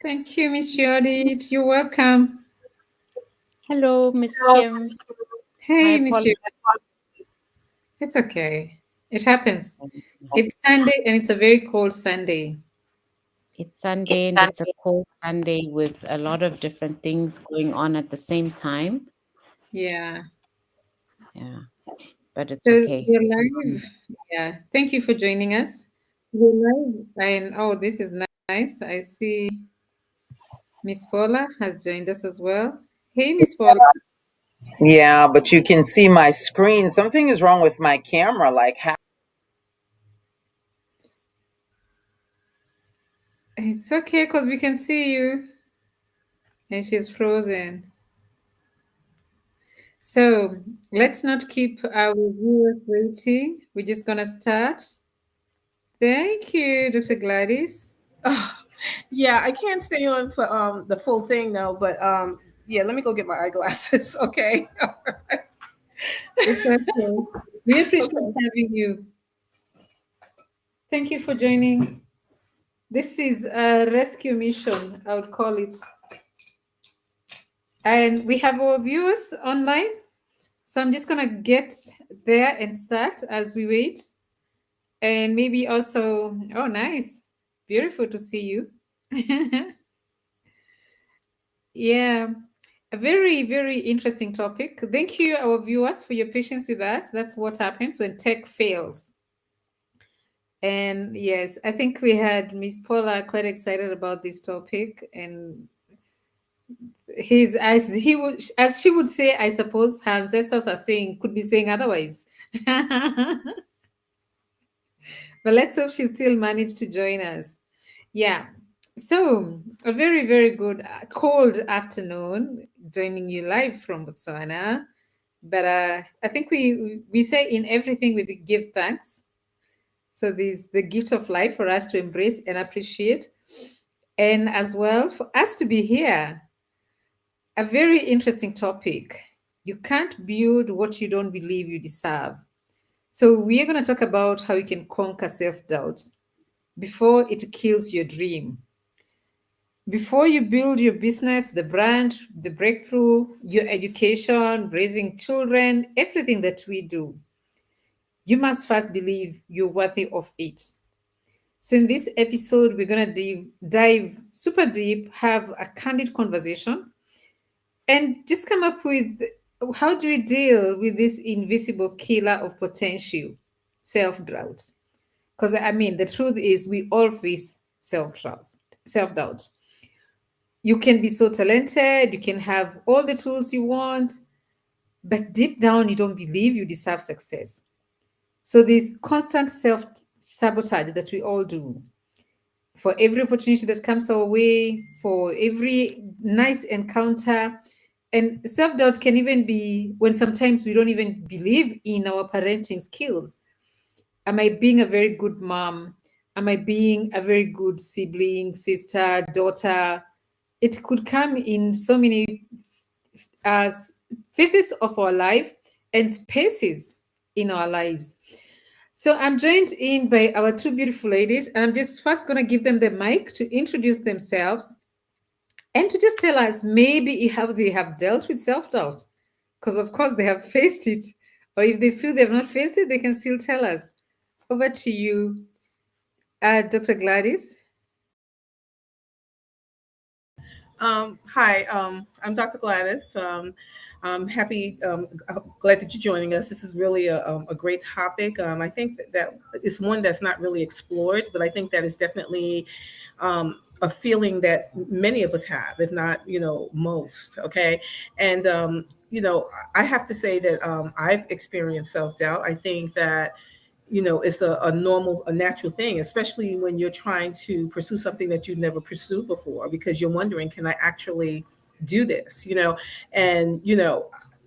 Thank you, Miss Judith. You're welcome. Hello, Miss Kim. My Hey, Miss apologies. Judith. It's okay. It happens. It's Sunday and it's a very cold Sunday. It's Sunday and it's a cold Sunday with a lot of different things going on at the same time. Yeah. Yeah, but it's So okay. we're live. Yeah. Thank you for joining us. We're live. And oh, this is nice. I see Miss Paula has joined us as well. Hey, Miss Paula. Yeah, but you can see my screen. Something is wrong with my camera. Like, It's okay because we can see you. And she's frozen. So let's not keep our viewers waiting. We're just going to start. Thank you, Dr. Gladys. Oh, yeah, I can't stay on for the full thing though, but yeah, let me go get my eyeglasses. Okay. It's okay. We appreciate Okay. having you. Thank you for joining. This is a rescue mission, I would call it. And we have our viewers online. So I'm just going to get there and start as we wait. And maybe also, oh, nice. Beautiful to see you. Yeah, a very, very interesting topic. Thank you, our viewers, for your patience with us. That's what happens when tech fails. And yes, I think we had Miss Paula quite excited about this topic, and his as he would as she would say, I suppose her ancestors are saying could be saying otherwise. But let's hope she still managed to join us. Yeah. So, a very, very good cold afternoon, joining you live from Botswana. But I think we say in everything we give thanks. So, this the gift of life for us to embrace and appreciate, and as well for us to be here. A very interesting topic. You can't build what you don't believe you deserve. So, we are going to talk about how you can conquer self doubt before it kills your dream. Before you build your business, the brand, the breakthrough, your education, raising children, everything that we do, you must first believe you're worthy of it. So, in this episode, we're going to dive super deep, have a candid conversation, and just come up with how do we deal with this invisible killer of potential, self doubt? Because I mean, the truth is, we all face self doubt. You can be so talented, you can have all the tools you want, but deep down, you don't believe you deserve success. So there's constant self sabotage that we all do. For every opportunity that comes our way, for every nice encounter, and self doubt can even be when sometimes we don't even believe in our parenting skills. Am I being a very good mom? Am I being a very good sibling, sister, daughter? It could come in so many as phases of our life and spaces in our lives. So I'm joined in by our two beautiful ladies, and I'm just first going to give them the mic to introduce themselves and to just tell us maybe how they have dealt with self doubt, because of course they have faced it, or if they feel they've not faced it, they can still tell us. Over to you, Dr. Gladys. Hi, I'm Dr. Gladys. I'm happy, glad that you're joining us. This is really a great topic. I think that it's one that's not really explored, but I think that is definitely a feeling that many of us have, if not, most. Okay. And, I have to say that I've experienced self doubt. I think that it's a normal, a natural thing, especially when you're trying to pursue something that you've never pursued before, because you're wondering, can I actually do this? And,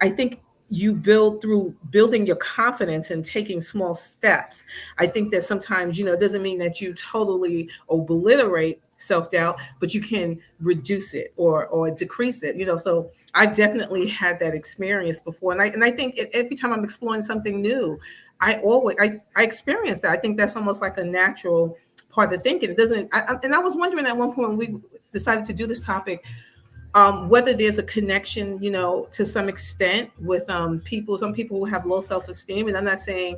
I think you build through building your confidence and taking small steps. I think that sometimes, it doesn't mean that you totally obliterate self-doubt, but you can reduce it or decrease it, so I've definitely had that experience before. And I think every time I'm exploring something new, I experience that. I think that's almost like a natural part of thinking. It doesn't. And I was wondering at one point when we decided to do this topic, whether there's a connection, to some extent with some people who have low self esteem. And I'm not saying,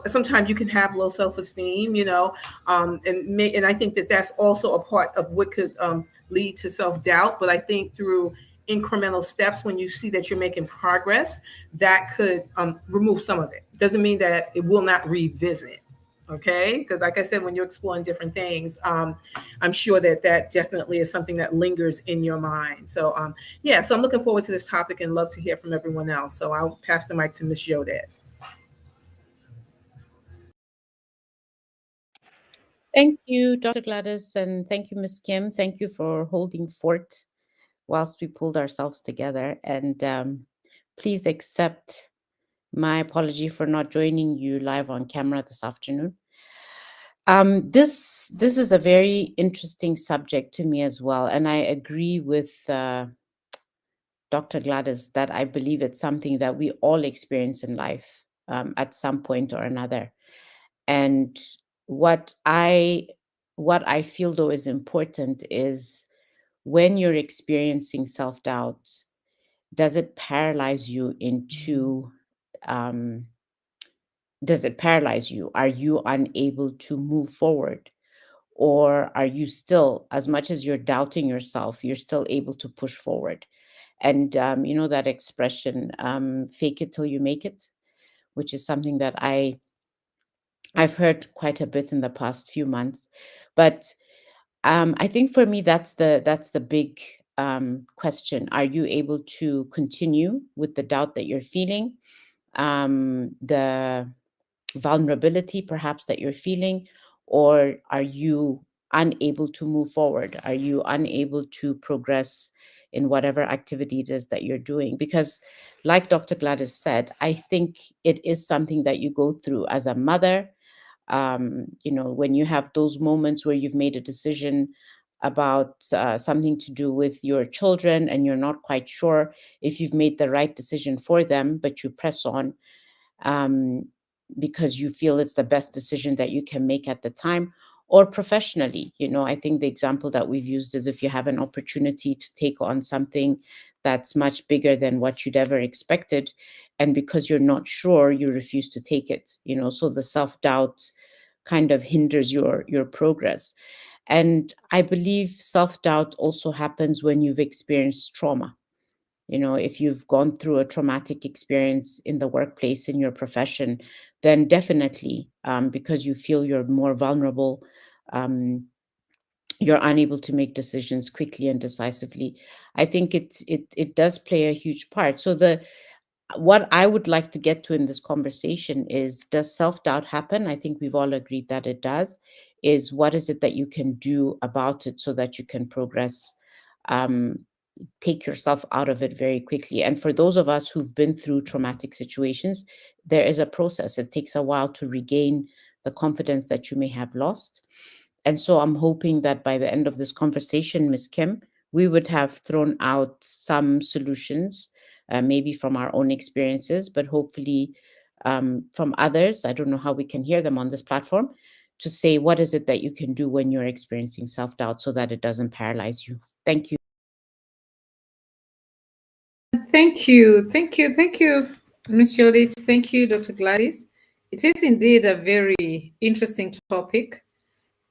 sometimes you can have low self esteem, and I think that that's also a part of what could lead to self doubt. But I think through incremental steps, when you see that you're making progress, that could remove some of it. Doesn't mean that it will not revisit. Okay, because like I said, when you're exploring different things, I'm sure that that definitely is something that lingers in your mind. So yeah, so I'm looking forward to this topic and love to hear from everyone else. So I'll pass the mic to Miss Yodet. Thank you, Dr. Gladys, and thank you, Miss Kim. Thank you for holding fort whilst we pulled ourselves together. And please accept my apology for not joining you live on camera this afternoon. This is a very interesting subject to me as well, and I agree with Dr. Gladys that I believe it's something that we all experience in life at some point or another. And what I what I feel though is important is when you're experiencing self-doubt, does it paralyze you into um, does it paralyze you? Are you unable to move forward? Or are you still, as much as you're doubting yourself, you're still able to push forward? And you know that expression, fake it till you make it, which is something that I've heard quite a bit in the past few months. But I think for me, that's the big question. Are you able to continue with the doubt that you're feeling, the vulnerability perhaps that you're feeling, or are you unable to move forward? Are you unable to progress in whatever activity it is that you're doing? Because, like Dr. Gladys said, I think it is something that you go through as a mother. When you have those moments where you've made a decision about something to do with your children and you're not quite sure if you've made the right decision for them, but you press on um, because you feel it's the best decision that you can make at the time. Or professionally, I think the example that we've used is if you have an opportunity to take on something that's much bigger than what you'd ever expected, and because you're not sure, you refuse to take it. So the self-doubt kind of hinders your progress. And I believe self-doubt also happens when you've experienced trauma. If you've gone through a traumatic experience in the workplace, in your profession, then definitely, because you feel you're more vulnerable, um, you're unable to make decisions quickly and decisively. I think it does play a huge part. So what I would like to get to in this conversation is, does self-doubt happen? I think we've all agreed that it does. Is what is it that you can do about it so that you can progress, um, take yourself out of it very quickly? And for those of us who've been through traumatic situations, there is a process. It takes a while to regain the confidence that you may have lost. And so I'm hoping that by the end of this conversation, Ms. Kim, we would have thrown out some solutions, maybe from our own experiences, but hopefully from others. I don't know how we can hear them on this platform, to say what is it that you can do when you're experiencing self-doubt so that it doesn't paralyze you. Thank you. Thank you. Thank you. Thank you, Ms. Judith. Thank you, Dr. Gladys. It is indeed a very interesting topic.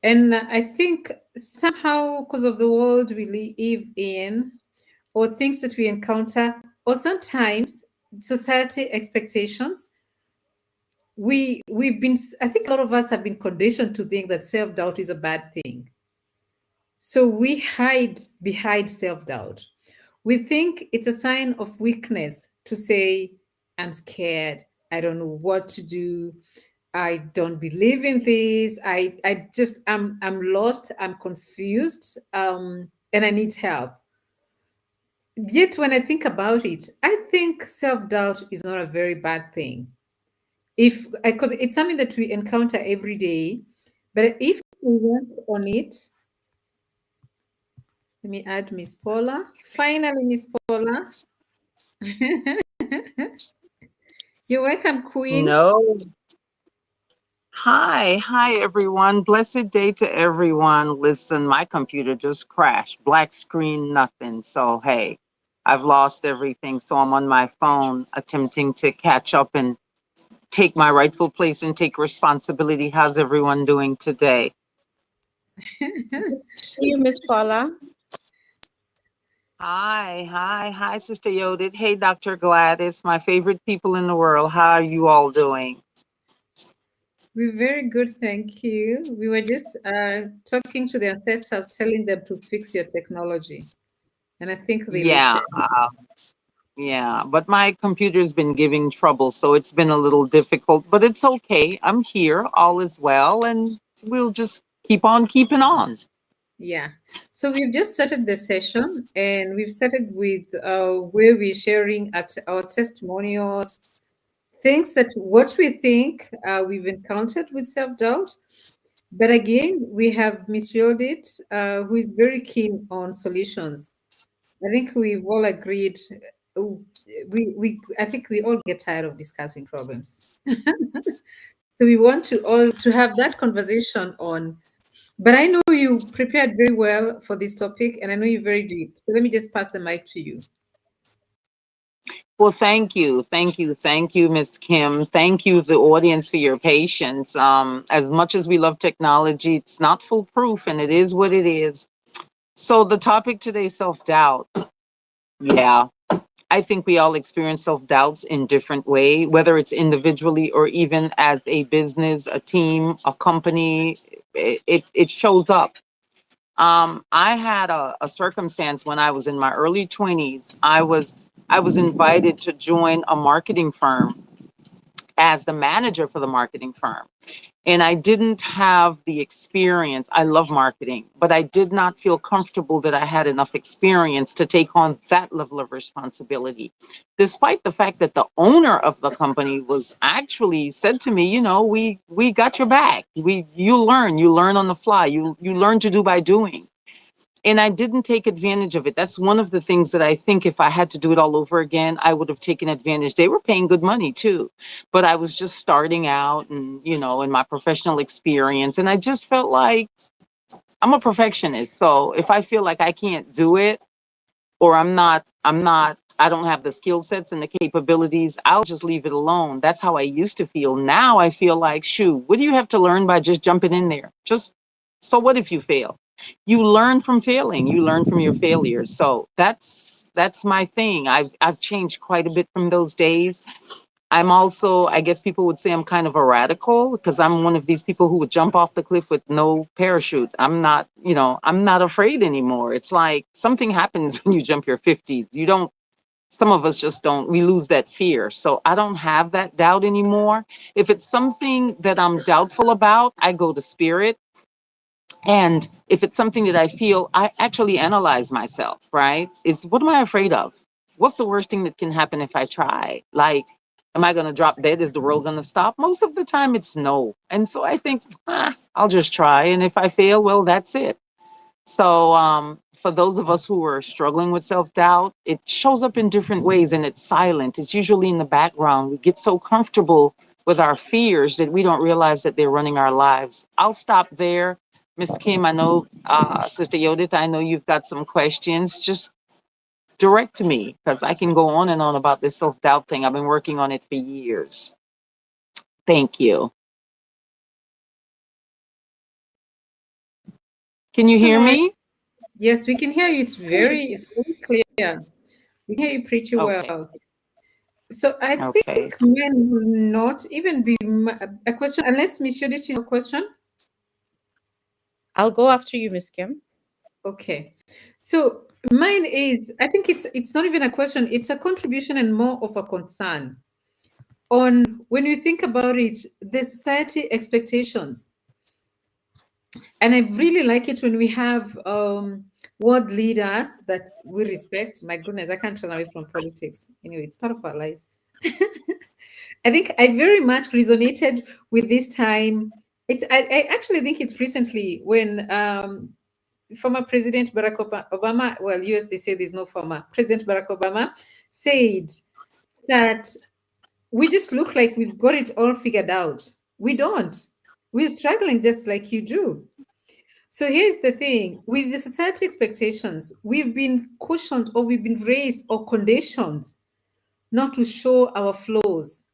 And I think somehow, because of the world we live in, or things that we encounter, or sometimes society expectations, we've been, I think a lot of us have been conditioned to think that self-doubt is a bad thing. So we hide behind self-doubt. We think it's a sign of weakness to say, I'm scared, I don't know what to do, I don't believe in this, I'm lost, I'm confused, and I need help. Yet when I think about it, I think self-doubt is not a very bad thing. If Because it's something that we encounter every day, but if we work on it, let me add Miss Paula. Finally, Miss Paula. You're welcome, Queen. No. Hi, everyone. Blessed day to everyone. Listen, my computer just crashed. Black screen, nothing. So, hey, I've lost everything. So, I'm on my phone attempting to catch up and take my rightful place and take responsibility. How's everyone doing today? See you, Miss Paula. Hi, Sister Yodit. Hey, Dr. Gladys, my favorite people in the world. How are you all doing? We're very good, thank you. We were just talking to the ancestors, telling them to fix your technology, and I think they Yeah, listened. yeah, but my computer's been giving trouble, so it's been a little difficult, but it's okay. I'm here, all is well, and we'll just keep on keeping on. Yeah. So we've just started the session, and we've started with where we're sharing at our testimonials, things that what we think we've encountered with self-doubt. But again, we have Miss Judith, who is very keen on solutions. I think we've all agreed. I think we all get tired of discussing problems. So we want to all to have that conversation on. But I know you prepared very well for this topic, and I know you're very deep. So let me just pass the mic to you. Well, thank you, Miss Kim. Thank you, the audience, for your patience. As much as we love technology, it's not foolproof, and it is what it is. So the topic today, self-doubt. Yeah, I think we all experience self doubts in different way, whether it's individually or even as a business, a team, a company. It shows up. I had a circumstance when I was in my early 20s. I was invited to join a marketing firm as the manager for the marketing firm, and I didn't have the experience. I love marketing, but I did not feel comfortable that I had enough experience to take on that level of responsibility. Despite the fact that the owner of the company was actually said to me, we got your back. You learn on the fly. You learn to do by doing. And I didn't take advantage of it. That's one of the things that I think if I had to do it all over again, I would have taken advantage. They were paying good money too, but I was just starting out and, in my professional experience. And I just felt like I'm a perfectionist. So if I feel like I can't do it, or I don't have the skill sets and the capabilities, I'll just leave it alone. That's how I used to feel. Now I feel like, shoot, what do you have to learn by just jumping in there? Just so what if you fail? You learn from failing. You learn from your failures. So that's my thing. I've changed quite a bit from those days. I'm also, I guess people would say I'm kind of a radical because I'm one of these people who would jump off the cliff with no parachute. I'm not afraid anymore. It's like something happens when you jump your 50s. Some of us just don't, we lose that fear. So I don't have that doubt anymore. If it's something that I'm doubtful about, I go to spirit. And if it's something that I feel, I actually analyze myself, right? It's what am I afraid of? What's the worst thing that can happen if I try? Like, am I going to drop dead? Is the world going to stop? Most of the time, it's no. And so I think, I'll just try. And if I fail, well, that's it. So, for those of us who are struggling with self doubt, it shows up in different ways and it's silent. It's usually in the background. We get so comfortable with our fears that we don't realize that they're running our lives. I'll stop there. Miss Kim, I know, Sister Yodit, I know you've got some questions. Just direct to me because I can go on and on about this self doubt thing. I've been working on it for years. Thank you. Can you All hear right. me? Yes, we can hear you. It's very clear. We can hear you pretty Okay. well. So I think Okay. mine will not even be a question unless Miss Judith, you have a question. I'll go after you, Miss Kim. Okay. So mine is, I think it's not even a question, it's a contribution and more of a concern on when you think about it, the society expectations. And I really like it when we have world leaders that we respect. My goodness, I can't run away from politics. Anyway, it's part of our life. I think I very much resonated with this time. I actually think it's recently when former President Barack Obama, well, US, they say there's no former, President Barack Obama said that we just look like we've got it all figured out. We don't. We're struggling just like you do. So here's the thing with the society expectations, we've been cushioned or we've been raised or conditioned not to show our flaws.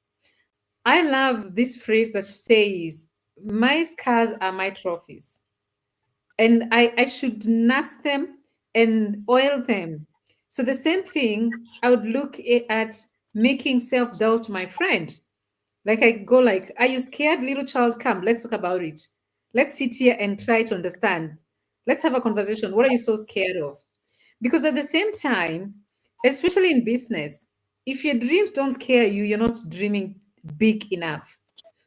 I love this phrase that says, my scars are my trophies, and I should nurse them and oil them. So the same thing, I would look at making self-doubt my friend. Like I go like, are you scared, little child? Come, let's talk about it. Let's sit here and try to understand. Let's have a conversation. What are you so scared of? Because at the same time, especially in business, if your dreams don't scare you, you're not dreaming big enough.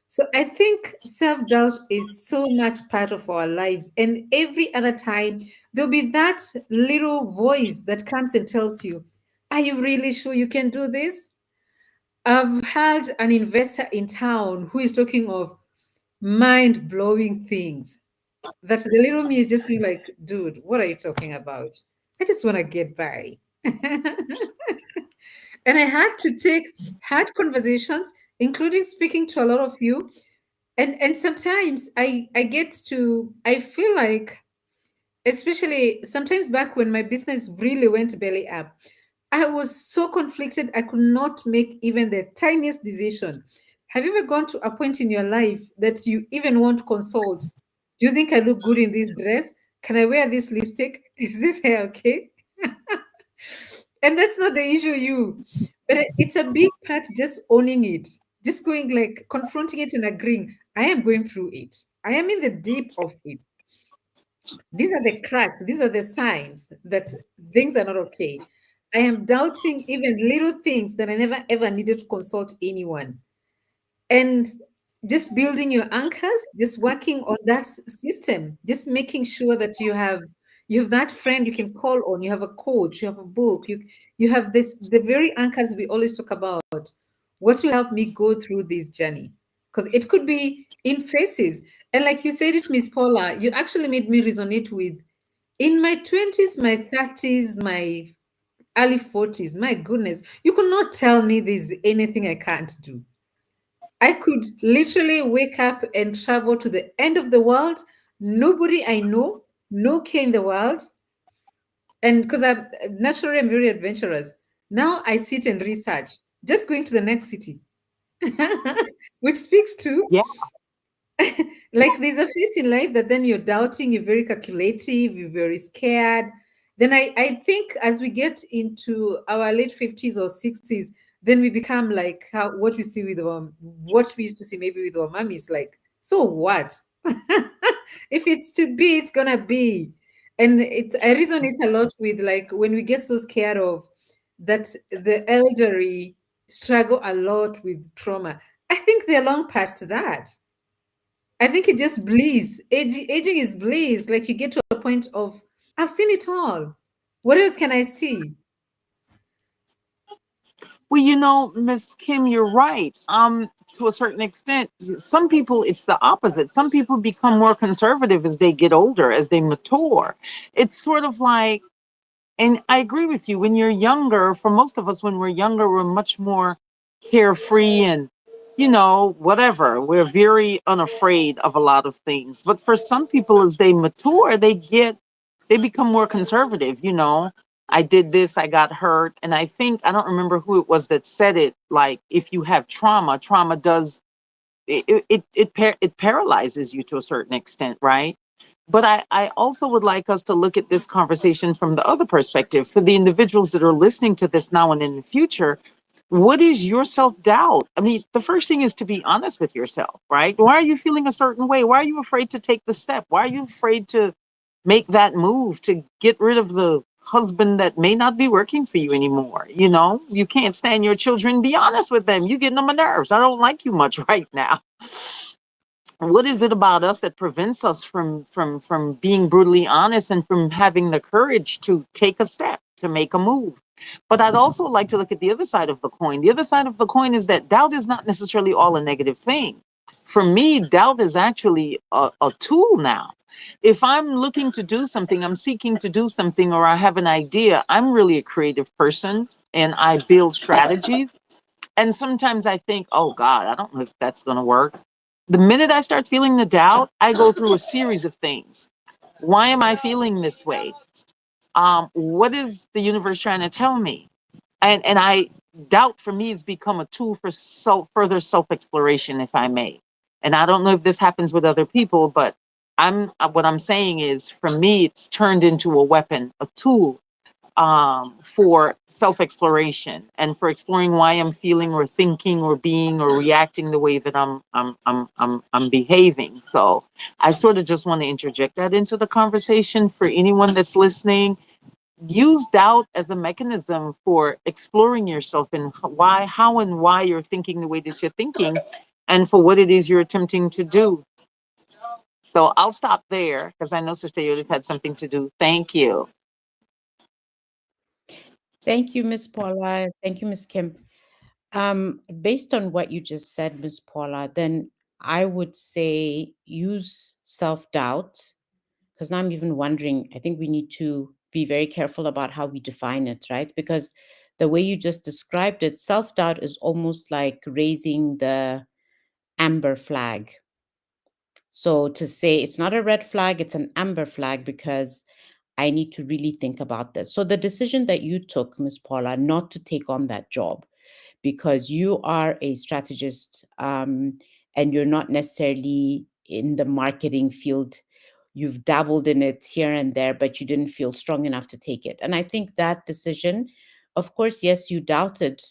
So I think self doubt is so much part of our lives. And every other time, there'll be that little voice that comes and tells you, are you really sure you can do this? I've had an investor in town who is talking of mind blowing things. That the little me is just being like, dude, what are you talking about? I just want to get by. And I had to take hard conversations, including speaking to a lot of you. And sometimes I get to I feel like, especially sometimes back when my business really went belly up, I was so conflicted I could not make even the tiniest decision. Have you ever gone to a point in your life that you even want to consult? Do you think I look good in this dress? Can I wear this lipstick? Is this hair okay? And that's not the issue, you. But it's a big part just owning it, just going like confronting it and agreeing. I am going through it. I am in the deep of it. These are the cracks. These are the signs that things are not okay. I am doubting even little things that I never ever needed to consult anyone. And just building your anchors, just working on that system, just making sure that you have that friend you can call on, you have a coach, you have a book, you have this the very anchors we always talk about. What will help me go through this journey? Because it could be in phases. And like you said it, Miss Paula, you actually made me resonate with in my 20s, my 30s, my early 40s. My goodness, you could not tell me there's anything I can't do. I could literally wake up and travel to the end of the world. Nobody I know, no care in the world. And because I'm naturally I'm very adventurous. Now I sit and research, just going to the next city, which speaks to Yeah. like there's a phase in life that then you're doubting, you're very calculative, you're very scared. Then I think as we get into our late 50s or 60s, then we become like how what we see with our what we used to see maybe with our mummies, like, so what? If it's to be, it's gonna be. And it's I resonate a lot with like when we get so scared of that the elderly struggle a lot with trauma. I think they're long past that. I think it just bleeds. Aging is bleeds. Like you get to a point of, I've seen it all. What else can I see? Well, Miss Kim, you're right. To a certain extent, some people it's the opposite. Some people become more conservative as they get older, as they mature. It's sort of like, and I agree with you. When you're younger, for most of us, when we're younger, we're much more carefree and, whatever. We're very unafraid of a lot of things. But for some people, as they mature, they become more conservative. I did this, I got hurt. And I think, I don't remember who it was that said it, like, if you have trauma does, it paralyzes you to a certain extent, right? But I also would like us to look at this conversation from the other perspective. For the individuals that are listening to this now and in the future, what is your self doubt? I mean, the first thing is to be honest with yourself, right? Why are you feeling a certain way? Why are you afraid to take the step? Why are you afraid to make that move to get rid of the husband that may not be working for you anymore? You can't stand your children. Be honest with them. You're getting on my nerves. I don't like you much right now. What is it about us that prevents us from being brutally honest and from having the courage to take a step, to make a move? But I'd also like to look at the other side of the coin. The other side of the coin is that doubt is not necessarily all a negative thing. For me, doubt is actually a tool now. If I'm looking to do something, I'm seeking to do something, or I have an idea, I'm really a creative person and I build strategies. And sometimes I think, oh God, I don't know if that's going to work. The minute I start feeling the doubt, I go through a series of things. Why am I feeling this way? What is the universe trying to tell me? And I doubt for me has become a tool for further self exploration, if I may. And I don't know if this happens with other people, but what I'm saying is, for me, it's turned into a weapon, a tool, for self exploration and for exploring why I'm feeling or thinking or being or reacting the way that I'm behaving. So I sort of just want to interject that into the conversation for anyone that's listening. Use doubt as a mechanism for exploring yourself and why, how, and why you're thinking the way that you're thinking, and for what it is you're attempting to do. So I'll stop there because I know Sister Yodit had something to do. Thank you. Thank you, Miss Paula. Thank you, Miss Kim. Based on what you just said, Miss Paula, then I would say use self doubt, because now I'm even wondering, I think we need to be very careful about how we define it, right? Because the way you just described it, self doubt is almost like raising the amber flag. So to say it's not a red flag, it's an amber flag because I need to really think about this. So the decision that you took, Miss Paula, not to take on that job because you are a strategist, and you're not necessarily in the marketing field. You've dabbled in it here and there, but you didn't feel strong enough to take it. And I think that decision, of course, yes, you doubted,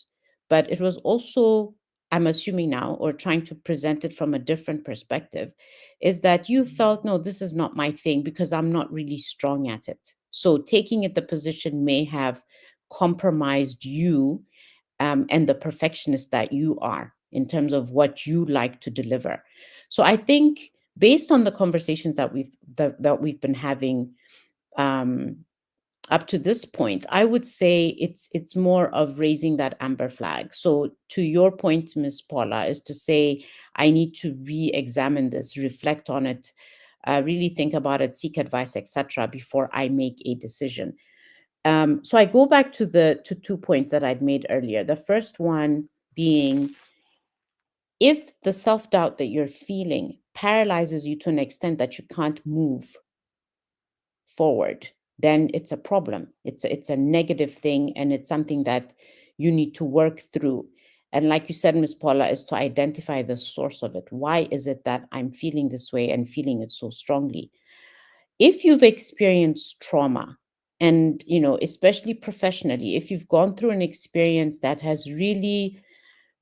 but it was also, I'm assuming now, or trying to present it from a different perspective, is that you felt, no, this is not my thing because I'm not really strong at it. So taking it the position may have compromised you, and the perfectionist that you are in terms of what you like to deliver. So I think based on the conversations that we've been having, um, up to this point, I would say it's more of raising that amber flag. So to your point, Miss Paula, is to say I need to re-examine this, reflect on it, really think about it, seek advice, etc., before I make a decision. So I go back to the to 2 points that I'd made earlier. The first one being, if the self doubt that you're feeling paralyzes you to an extent that you can't move forward, then it's a problem. It's a negative thing, and it's something that you need to work through. And like you said, Miss Paula, is to identify the source of it. Why is it that I'm feeling this way and feeling it so strongly? If you've experienced trauma, and especially professionally, if you've gone through an experience that has really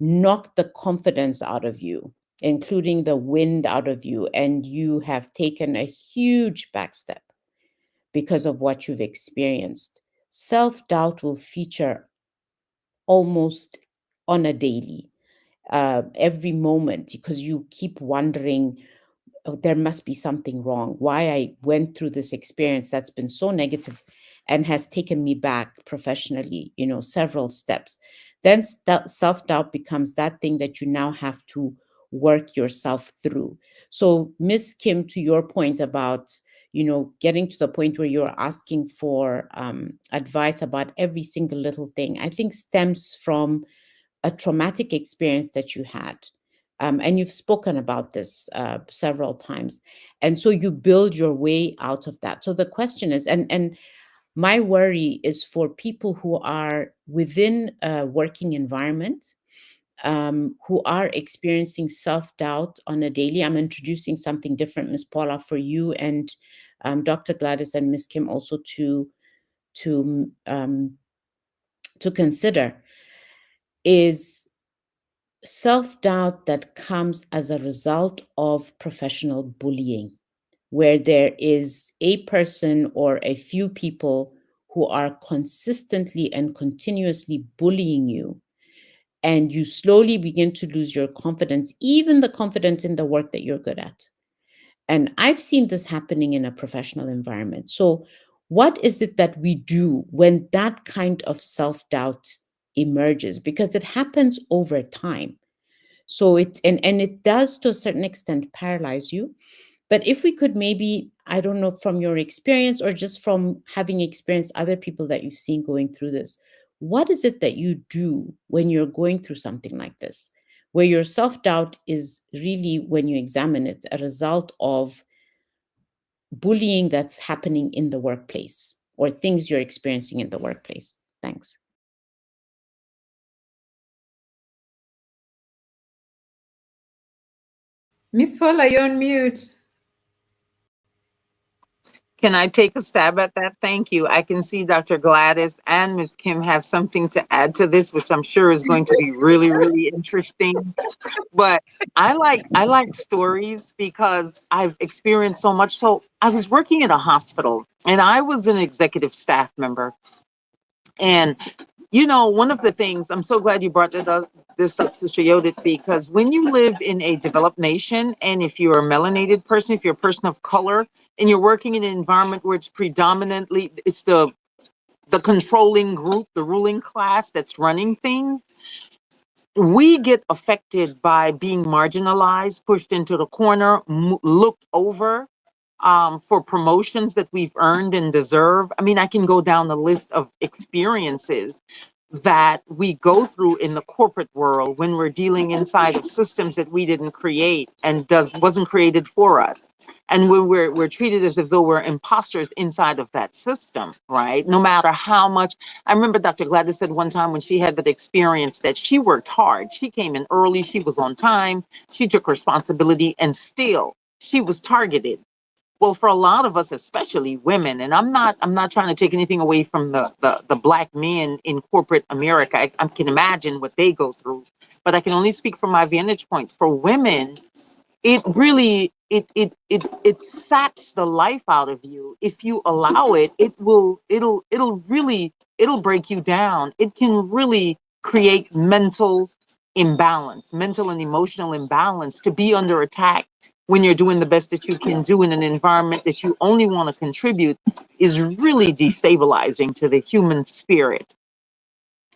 knocked the confidence out of you, including the wind out of you, and you have taken a huge backstep because of what you've experienced, self-doubt will feature almost on a daily, every moment, because you keep wondering, oh, there must be something wrong. Why I went through this experience that's been so negative and has taken me back professionally, several steps. Then self doubt becomes that thing that you now have to work yourself through. So, Miss Kim, to your point about, getting to the point where you're asking for advice about every single little thing, I think stems from a traumatic experience that you had. And you've spoken about this several times. And so you build your way out of that. So the question is, and my worry is for people who are within a working environment, who are experiencing self doubt on a daily. I'm introducing something different, Miss Paula, for you and Dr. Gladys and Miss Kim also to um, to consider, is self doubt that comes as a result of professional bullying, where there is a person or a few people who are consistently and continuously bullying you, and you slowly begin to lose your confidence, even the confidence in the work that you're good at. And I've seen this happening in a professional environment. So, what is it that we do when that kind of self doubt emerges? Because it happens over time. So and it does to a certain extent paralyze you. But if we could maybe, I don't know, from your experience or just from having experienced other people that you've seen going through this, what is it that you do when you're going through something like this? where your self doubt is really, when you examine it, a result of bullying that's happening in the workplace or things you're experiencing in the workplace. Thanks. Miss Paula, you're on mute. Can I take a stab at that? Thank you. I can see Dr. Gladys and Ms. Kim have something to add to this, which I'm sure is going to be really, really interesting. But I like stories because I've experienced so much. So I was working at a hospital and I was an executive staff member. And one of the things, I'm so glad you brought this up, Sister Yodit, because when you live in a developed nation, and if you're a melanated person, if you're a person of color, and you're working in an environment where it's predominantly, it's the controlling group, the ruling class that's running things, we get affected by being marginalized, pushed into the corner, looked over, for promotions that we've earned and deserve. I mean, I can go down the list of experiences that we go through in the corporate world when we're dealing inside of systems that we didn't create and wasn't created for us. And when we're treated as if though we're imposters inside of that system, right? No matter how much. I remember Dr. Gladys said one time when she had that experience that she worked hard. She came in early, she was on time, she took responsibility, and still she was targeted. Well, for a lot of us, especially women, and I'm not trying to take anything away from the black men in corporate America. I can imagine what they go through, but I can only speak from my vantage point. For women, it really it saps the life out of you. If you allow it, it'll break you down. It can really create mental and emotional imbalance, to be under attack when you're doing the best that you can do in an environment that you only want to contribute, is really destabilizing to the human spirit.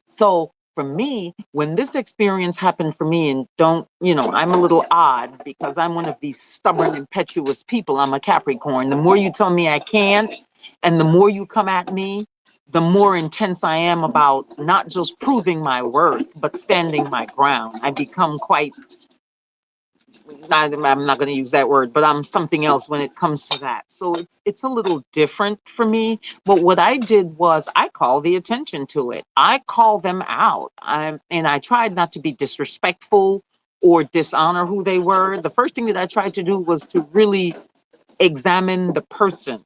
So for me, when this experience happened for me, and I'm a little odd because I'm one of these stubborn, impetuous people. I'm a Capricorn. The more you tell me I can't, and the more you come at me, the more intense I am about not just proving my worth, but standing my ground. I become quite, I'm not going to use that word, but I'm something else when it comes to that. So it's a little different for me. But what I did was I called the attention to it. I called them out. And I tried not to be disrespectful or dishonor who they were. The first thing that I tried to do was to really examine the person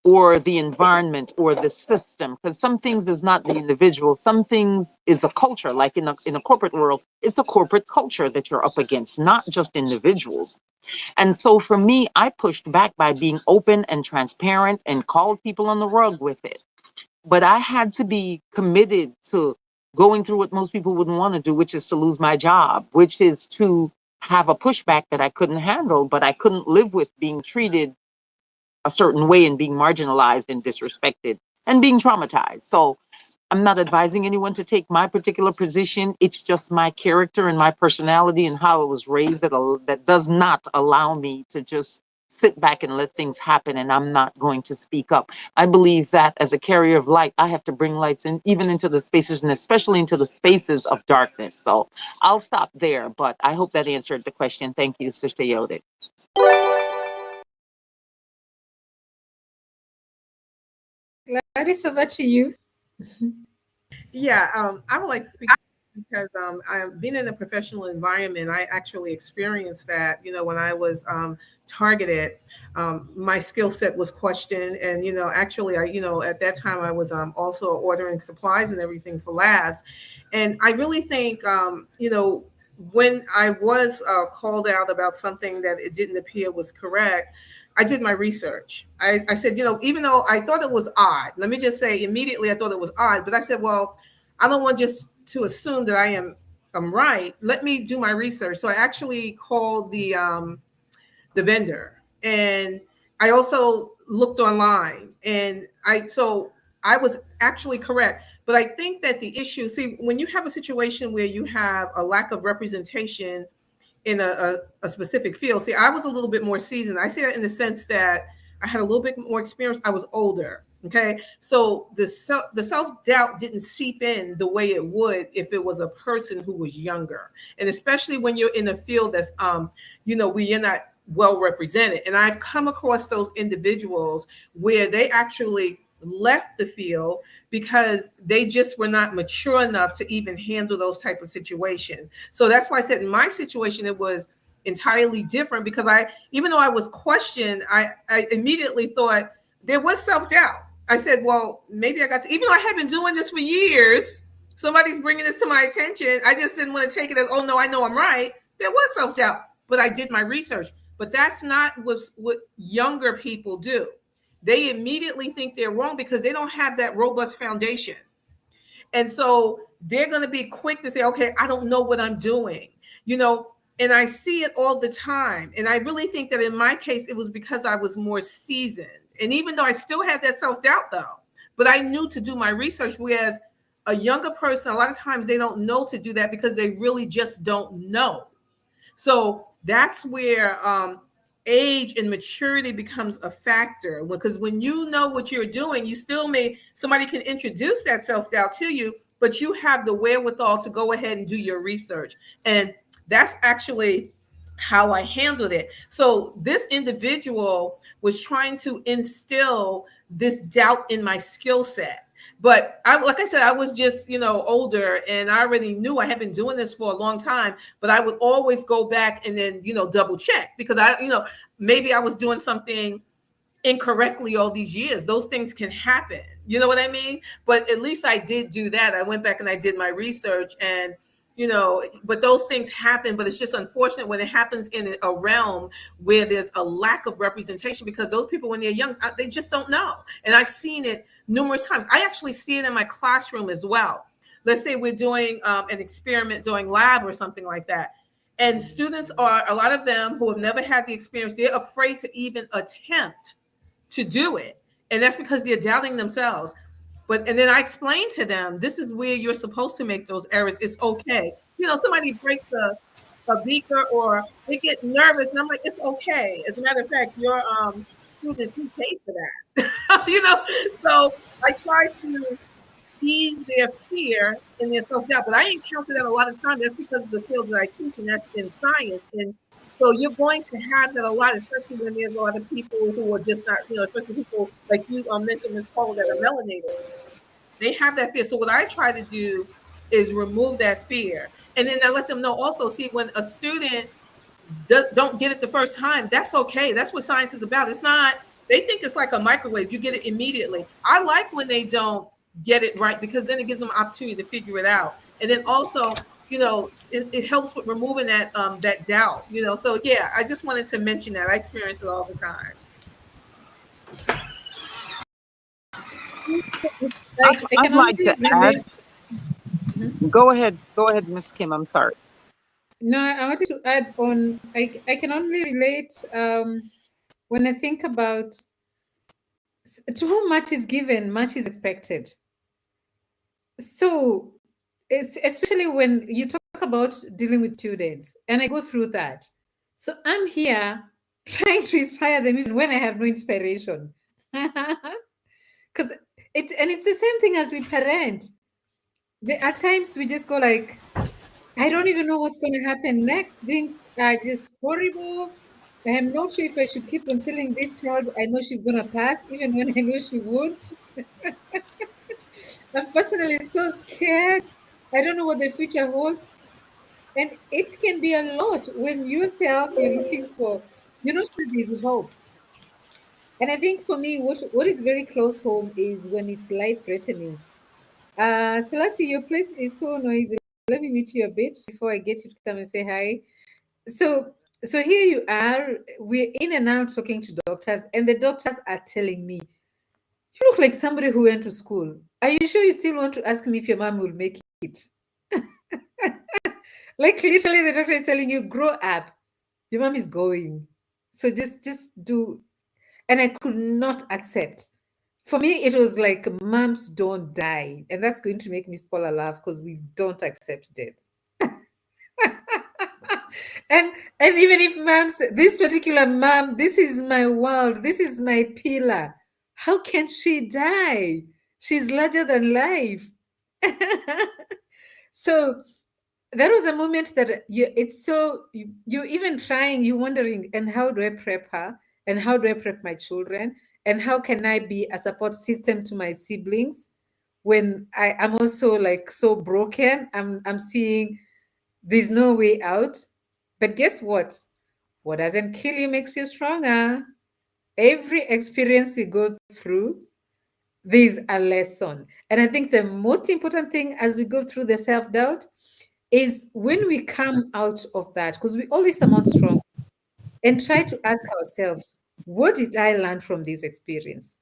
or the environment or the system, because some things is not the individual, some things is a culture. Like in a corporate world, it's a corporate culture that you're up against, not just individuals. And so for me, I pushed back by being open and transparent and called people on the rug with it. But I had to be committed to going through what most people wouldn't want to do, which is to lose my job, which is to have a pushback that I couldn't handle. But I couldn't live with being treated a certain way and being marginalized and disrespected and being traumatized. So I'm not advising anyone to take my particular position. It's just my character and my personality and how I was raised that does not allow me to just sit back and let things happen, and I'm not going to speak up. I believe that as a carrier of light, I have to bring lights in, even into the spaces, and especially into the spaces of darkness. So I'll stop there, but I hope that answered the question. Thank you, Sister Yoda. Gladys, over to you. Yeah, I would like to speak because I've been in a professional environment. I actually experienced that. When I was targeted, my skill set was questioned, and actually, at that time I was also ordering supplies and everything for labs, and I really think, when I was called out about something that it didn't appear was correct, I did my research. I said, even though I thought it was odd, let me just say immediately I thought it was odd, but I said, well, I don't want just to assume that I'm right. Let me do my research. So I actually called the vendor, and I also looked online, and I was actually correct. But I think that the issue, see, when you have a situation where you have a lack of representation in a specific field. See, I was a little bit more seasoned. I say that in the sense that I had a little bit more experience. I was older. Okay, so the self doubt didn't seep in the way it would if it was a person who was younger, and especially when you're in a field that's where you're not well represented. And I've come across those individuals where they actually left the field because they just were not mature enough to even handle those type of situations. So that's why I said in my situation it was entirely different, because I, even though I was questioned, I immediately thought there was self-doubt. I said, well, maybe I got to, even though I have been doing this for years, somebody's bringing this to my attention. I just didn't want to take it as, oh no, I know I'm right. There was self-doubt, but I did my research. But that's not what younger people do. They immediately think they're wrong because they don't have that robust foundation. And so they're going to be quick to say, okay, I don't know what I'm doing, you know, and I see it all the time. And I really think that in my case, it was because I was more seasoned. And even though I still had that self doubt, though, but I knew to do my research. Whereas a younger person, a lot of times they don't know to do that because they really just don't know. So that's where age and maturity becomes a factor, because when you know what you're doing, you still may, somebody can introduce that self-doubt to you, but you have the wherewithal to go ahead and do your research. And that's actually how I handled it. So this individual was trying to instill this doubt in my skill set. But I, like I said, I was just, older, and I already knew, I had been doing this for a long time, but I would always go back and then, double check, because maybe I was doing something incorrectly all these years. Those things can happen. You know what I mean? But at least I did do that. I went back and I did my research, and but those things happen. But it's just unfortunate when it happens in a realm where there's a lack of representation, because those people, when they're young, they just don't know. And I've seen it numerous times. I actually see it in my classroom as well. Let's say we're doing an experiment, doing lab or something like that. And students are, a lot of them who have never had the experience, they're afraid to even attempt to do it. And that's because they're doubting themselves. And then I explained to them, this is where you're supposed to make those errors. It's okay. Somebody breaks a beaker, or they get nervous, and I'm like, it's okay. As a matter of fact, your student, you paid for that. So I try to ease their fear and their self-doubt. But I encounter that a lot of times. That's because of the field that I teach, and that's in science. And so you're going to have that a lot, especially when there's a lot of people who are just not, especially people like you mentioned, Ms. Cole, that are melanated. They have that fear. So what I try to do is remove that fear. And then I let them know also, see, when a student don't get it the first time, that's okay. That's what science is about. It's not, they think it's like a microwave. You get it immediately. I like when they don't get it right, because then it gives them an opportunity to figure it out. And then also, it helps with removing that doubt, So yeah, I just wanted to mention that. I experience it all the time. I I'd can like only to add. relate. Mhm. Go ahead, Miss Kim. I'm sorry. No, I wanted to add on. I can only relate when I think about to whom much is given, much is expected. So, especially when you talk about dealing with students, and I go through that. So I'm here trying to inspire them even when I have no inspiration. Because it's the same thing as we parent. At times we just go like, I don't even know what's going to happen next. Things are just horrible. I am not sure if I should keep on telling this child I know she's going to pass, even when I know she won't. I'm personally so scared. I don't know what the future holds. And it can be a lot when yourself you're looking for, you're not sure there's hope. And I think for me, what is very close home is when it's life threatening. Celeste, your place is so noisy. Let me mute you a bit before I get you to come and say hi. So, so here you are. We're in and out talking to doctors, and the doctors are telling me, "You look like somebody who went to school. Are you sure you still want to ask me if your mom will make it?" Like literally, the doctor is telling you, "Grow up. Your mom is going. So just do." And I could not accept. For me, it was like moms don't die, and that's going to make me spoil a laugh because we don't accept death. and even if mom, this particular mom, this is my world, this is my pillar. How can she die? She's larger than life. So there was a moment that it's so you're even trying, you're wondering, and how do I prep her? And how do I prep my children? And how can I be a support system to my siblings when I'm also like so broken? I'm seeing there's no way out. But guess what? What doesn't kill you makes you stronger. Every experience we go through, there's a lesson. And I think the most important thing as we go through the self-doubt is when we come out of that, because we always sound strong, and try to ask ourselves, what did I learn from this experience?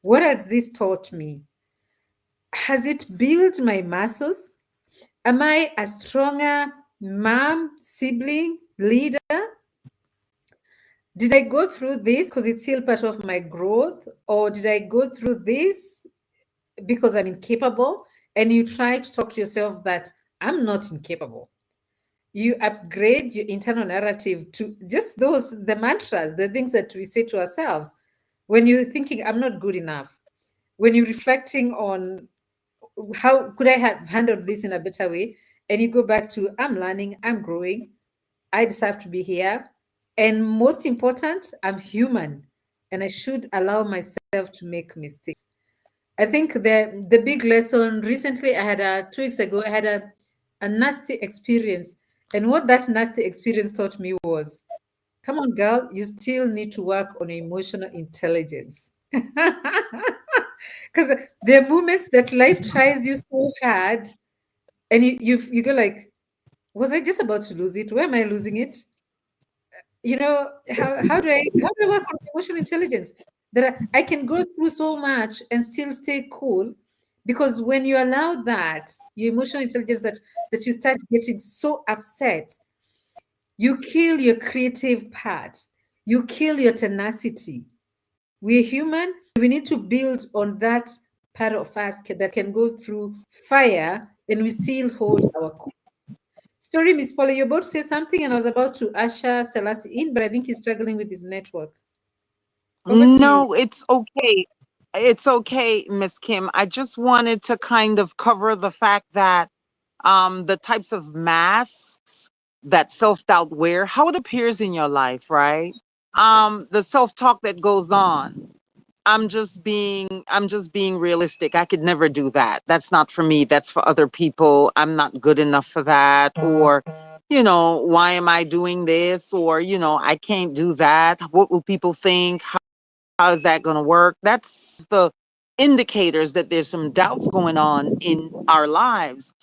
What has this taught me? Has it built my muscles? Am I a stronger mom, sibling, leader? Did I go through this because it's still part of my growth? Or did I go through this because I'm incapable? And you try to talk to yourself that I'm not incapable. You upgrade your internal narrative to just those, the mantras, the things that we say to ourselves. When you're thinking, I'm not good enough, when you're reflecting on how could I have handled this in a better way, and you go back to, I'm learning, I'm growing, I deserve to be here. And most important, I'm human and I should allow myself to make mistakes. I think the big lesson recently, I had 2 weeks ago, I had a nasty experience. And what that nasty experience taught me was, come on, girl, you still need to work on your emotional intelligence. Because there are moments that life tries you so hard, and you go like, was I just about to lose it? Where am I losing it? How do I work on emotional intelligence that I can go through so much and still stay cool? Because when you allow that your emotional intelligence, that you start getting so upset, you kill your creative part, you kill your tenacity. We're human, we need to build on that part of us that can go through fire and we still hold our cool. Sorry, Miss Paula, you're about to say something, and I was about to usher Selassie in, but I think he's struggling with his network. Over to you. No, it's okay. It's okay, Miss Kim. I just wanted to kind of cover the fact that the types of masks that self-doubt wear, how it appears in your life, right? The self-talk that goes on. I'm just being realistic. I could never do that. That's not for me. That's for other people. I'm not good enough for that. Or, why am I doing this? Or, I can't do that. What will people think? How is that going to work? That's the indicators that there's some doubts going on in our lives.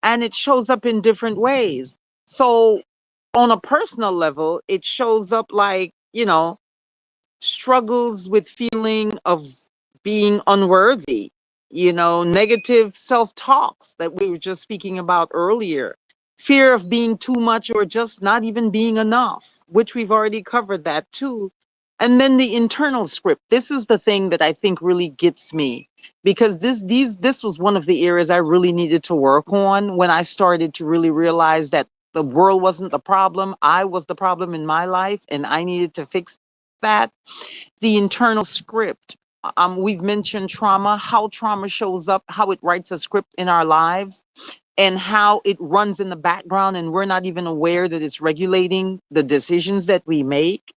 And it shows up in different ways. So, on a personal level, it shows up like, struggles with feeling of being unworthy, negative self-talks that we were just speaking about earlier, fear of being too much or just not even being enough, which we've already covered that too. And then the internal script. This is the thing that I think really gets me, because this was one of the areas I really needed to work on when I started to really realize that the world wasn't the problem. I was the problem in my life and I needed to fix that. The internal script. We've mentioned trauma, how trauma shows up, how it writes a script in our lives, and how it runs in the background, and we're not even aware that it's regulating the decisions that we make.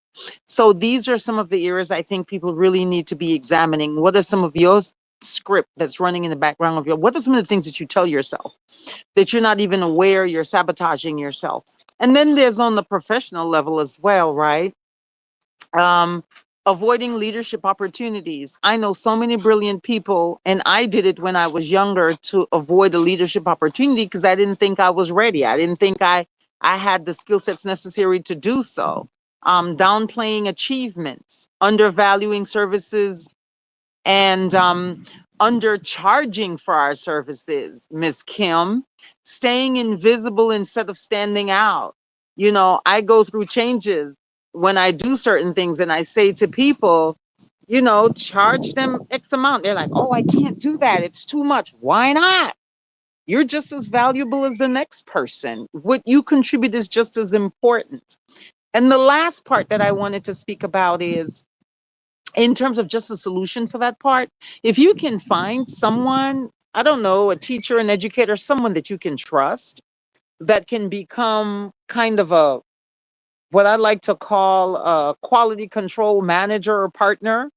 So these are some of the areas I think people really need to be examining. What are some of your script that's running in the background of what are some of the things that you tell yourself that you're not even aware you're sabotaging yourself? And then there's on the professional level as well, right? um, Avoiding leadership opportunities. I know so many brilliant people, and I did it when I was younger to avoid a leadership opportunity because I didn't think I was ready. I didn't think I had the skill sets necessary to do so. Downplaying achievements, undervaluing services, and undercharging for our services, Miss Kim, staying invisible instead of standing out. I go through changes when I do certain things, and I say to people, charge them X amount. They're like, oh, I can't do that. It's too much. Why not? You're just as valuable as the next person. What you contribute is just as important. And the last part that I wanted to speak about is in terms of just a solution for that part, if you can find someone, I don't know, a teacher, an educator, someone that you can trust that can become kind of a, what I like to call a quality control manager or partner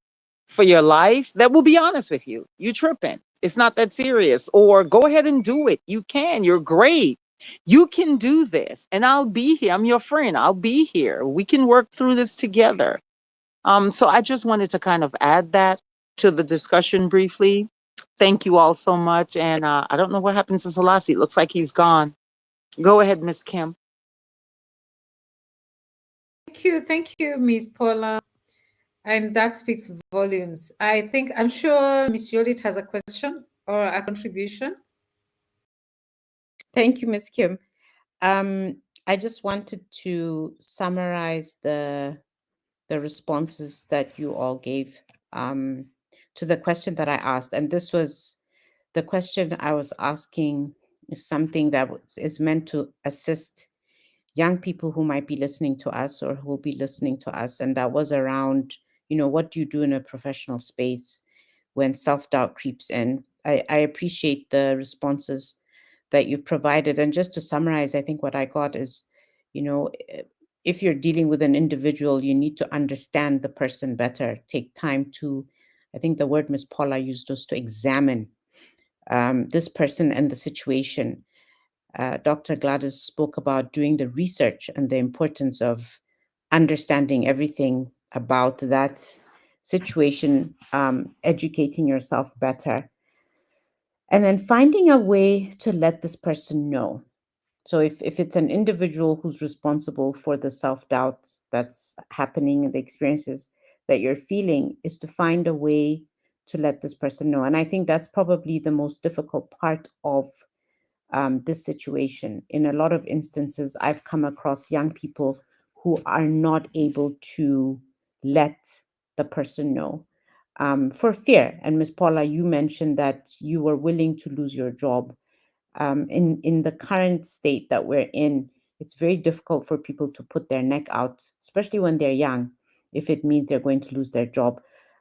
for your life, that will be honest with you. You tripping. It's not that serious. Or go ahead and do it. You can. You're great. You can do this. And I'll be here. I'm your friend. I'll be here. We can work through this together. So I just wanted to kind of add that to the discussion briefly. Thank you all so much. And I don't know what happened to Selassie. It looks like he's gone. Go ahead, Miss Kim. Thank you, Miss Paula. And that speaks volumes. I'm sure Miss Judith has a question or a contribution. Thank you, Miss Kim. I just wanted to summarize the responses that you all gave um, to the question that I asked, and this was the question I was asking is something that is meant to assist young people who might be listening to us or who will be listening to us, and that was around, what do you do in a professional space when self-doubt creeps in? I appreciate the responses that you've provided. And just to summarize, I think what I got is, you know, eh, if you're dealing with an individual, you need to understand the person better. Take time to, I think the word Miss Paula used was to examine this person and the situation. Dr. Gladys spoke about doing the research and the importance of understanding everything about that situation, educating yourself better, and then finding a way to let this person know. So if it's an individual who's responsible for the self-doubts that's happening and the experiences that you're feeling, is to find a way to let this person know. And I think that's probably the most difficult part of this situation. In a lot of instances, I've come across young people who are not able to let the person know for fear. And Miss Paula, you mentioned that you were willing to lose your job. In the current state that we're in, it's very difficult for people to put their neck out, especially when they're young, if it means they're going to lose their job.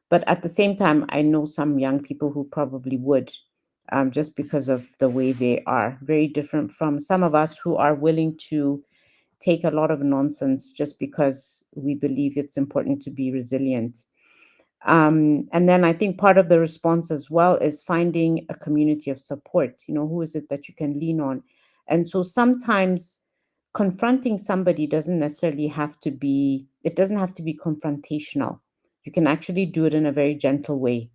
But at the same time, I know some young people who probably would, just because of the way they are, very different from some of us who are willing to take a lot of nonsense just because we believe it's important to be resilient. And then I think part of the response as well is finding a community of support. Who is it that you can lean on? And so sometimes confronting somebody it doesn't have to be confrontational. You can actually do it in a very gentle way,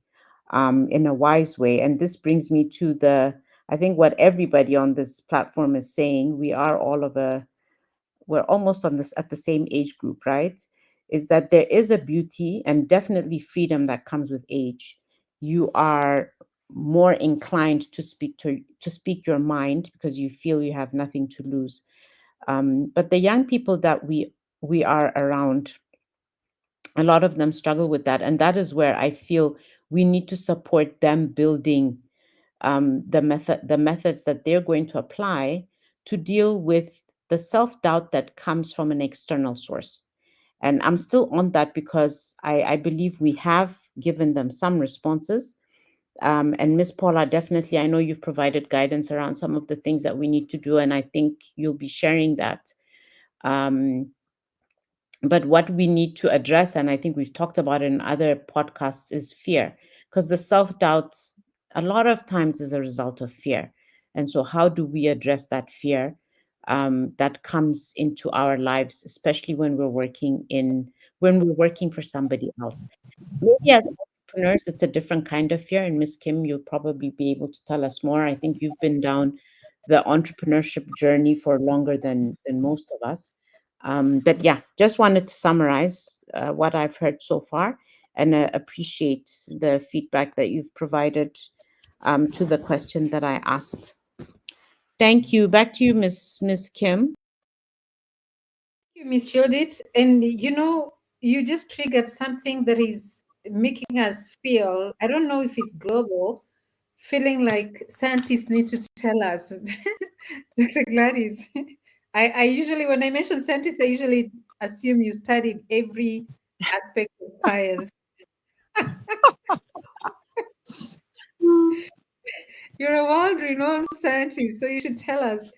in a wise way. And this brings me to I think what everybody on this platform is saying, we're almost on this at the same age group, right? Is that there is a beauty and definitely freedom that comes with age. You are more inclined to speak your mind because you feel you have nothing to lose. But the young people that we are around, a lot of them struggle with that, and that is where I feel we need to support them building the methods that they're going to apply to deal with the self-doubt that comes from an external source. And I'm still on that because I believe we have given them some responses. And Miss Paula, definitely, I know you've provided guidance around some of the things that we need to do, and I think you'll be sharing that. Um, but what we need to address, and I think we've talked about it in other podcasts, is fear, because the self doubts a lot of times is a result of fear. And so, how do we address that fear that comes into our lives, especially when we're working for somebody else? Maybe as entrepreneurs, it's a different kind of fear. And Miss Kim, you'll probably be able to tell us more. I think you've been down the entrepreneurship journey for longer than most of us. But yeah, just wanted to summarize what I've heard so far, and appreciate the feedback that you've provided to the question that I asked. Thank you. Back to you, Miss Kim. Thank you, Miss Judith. And you just triggered something that is making us feel, I don't know if it's global, feeling like scientists need to tell us. Dr. Gladys, I usually, when I mention scientists, I usually assume you studied every aspect of science. You're a world-renowned scientist, so you should tell us.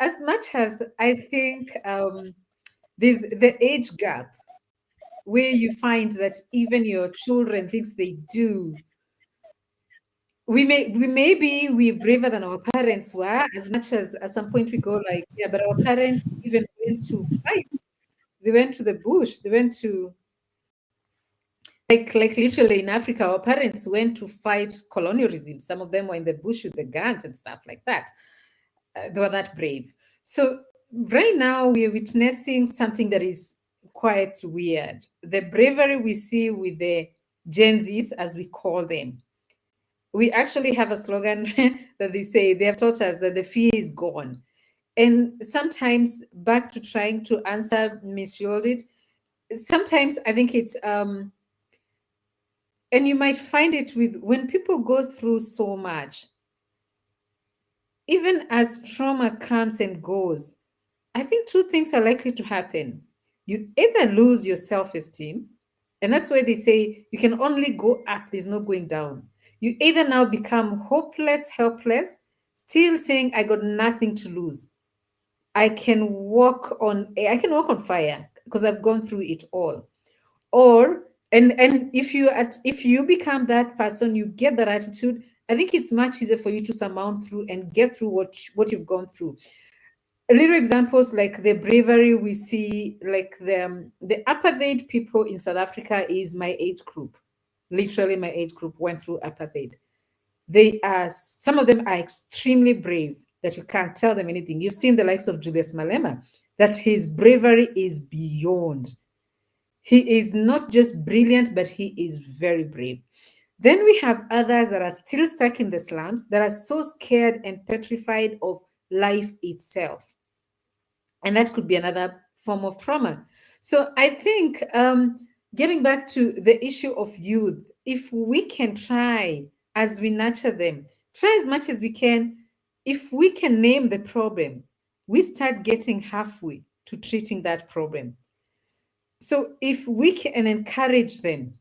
As much as I think there's the age gap where you find that even your children thinks they do. We're braver than our parents were, as much as at some point we go like, yeah, but our parents even went to fight. They went to the bush. They went to like literally in Africa, our parents went to fight colonialism. Some of them were in the bush with the guns and stuff like that. They were that brave. So right now we're witnessing something that is quite weird. The bravery we see with the Gen Zs, as we call them. We actually have a slogan that they say they have taught us that the fear is gone. And sometimes back to trying to answer Miss Yodit, sometimes I think it's and you might find it with when people go through so much, even as trauma comes and goes, I think two things are likely to happen. You either lose your self esteem, and that's why they say you can only go up, there's no going down. You either now become hopeless, helpless, still saying, I got nothing to lose. I can walk on fire because I've gone through it all. Or and if you become that person, you get that attitude, I think it's much easier for you to surmount through and get through what you've gone through. Little examples like the bravery we see, like the apartheid people in South Africa is my age group. Literally, my age group went through apartheid. Some of them are extremely brave that you can't tell them anything. You've seen the likes of Julius Malema, that his bravery is beyond. He is not just brilliant, but he is very brave. Then we have others that are still stuck in the slums, that are so scared and petrified of life itself. And that could be another form of trauma. So I think getting back to the issue of youth, if we can try as we nurture them, try as much as we can, if we can name the problem, we start getting halfway to treating that problem. So if we can encourage them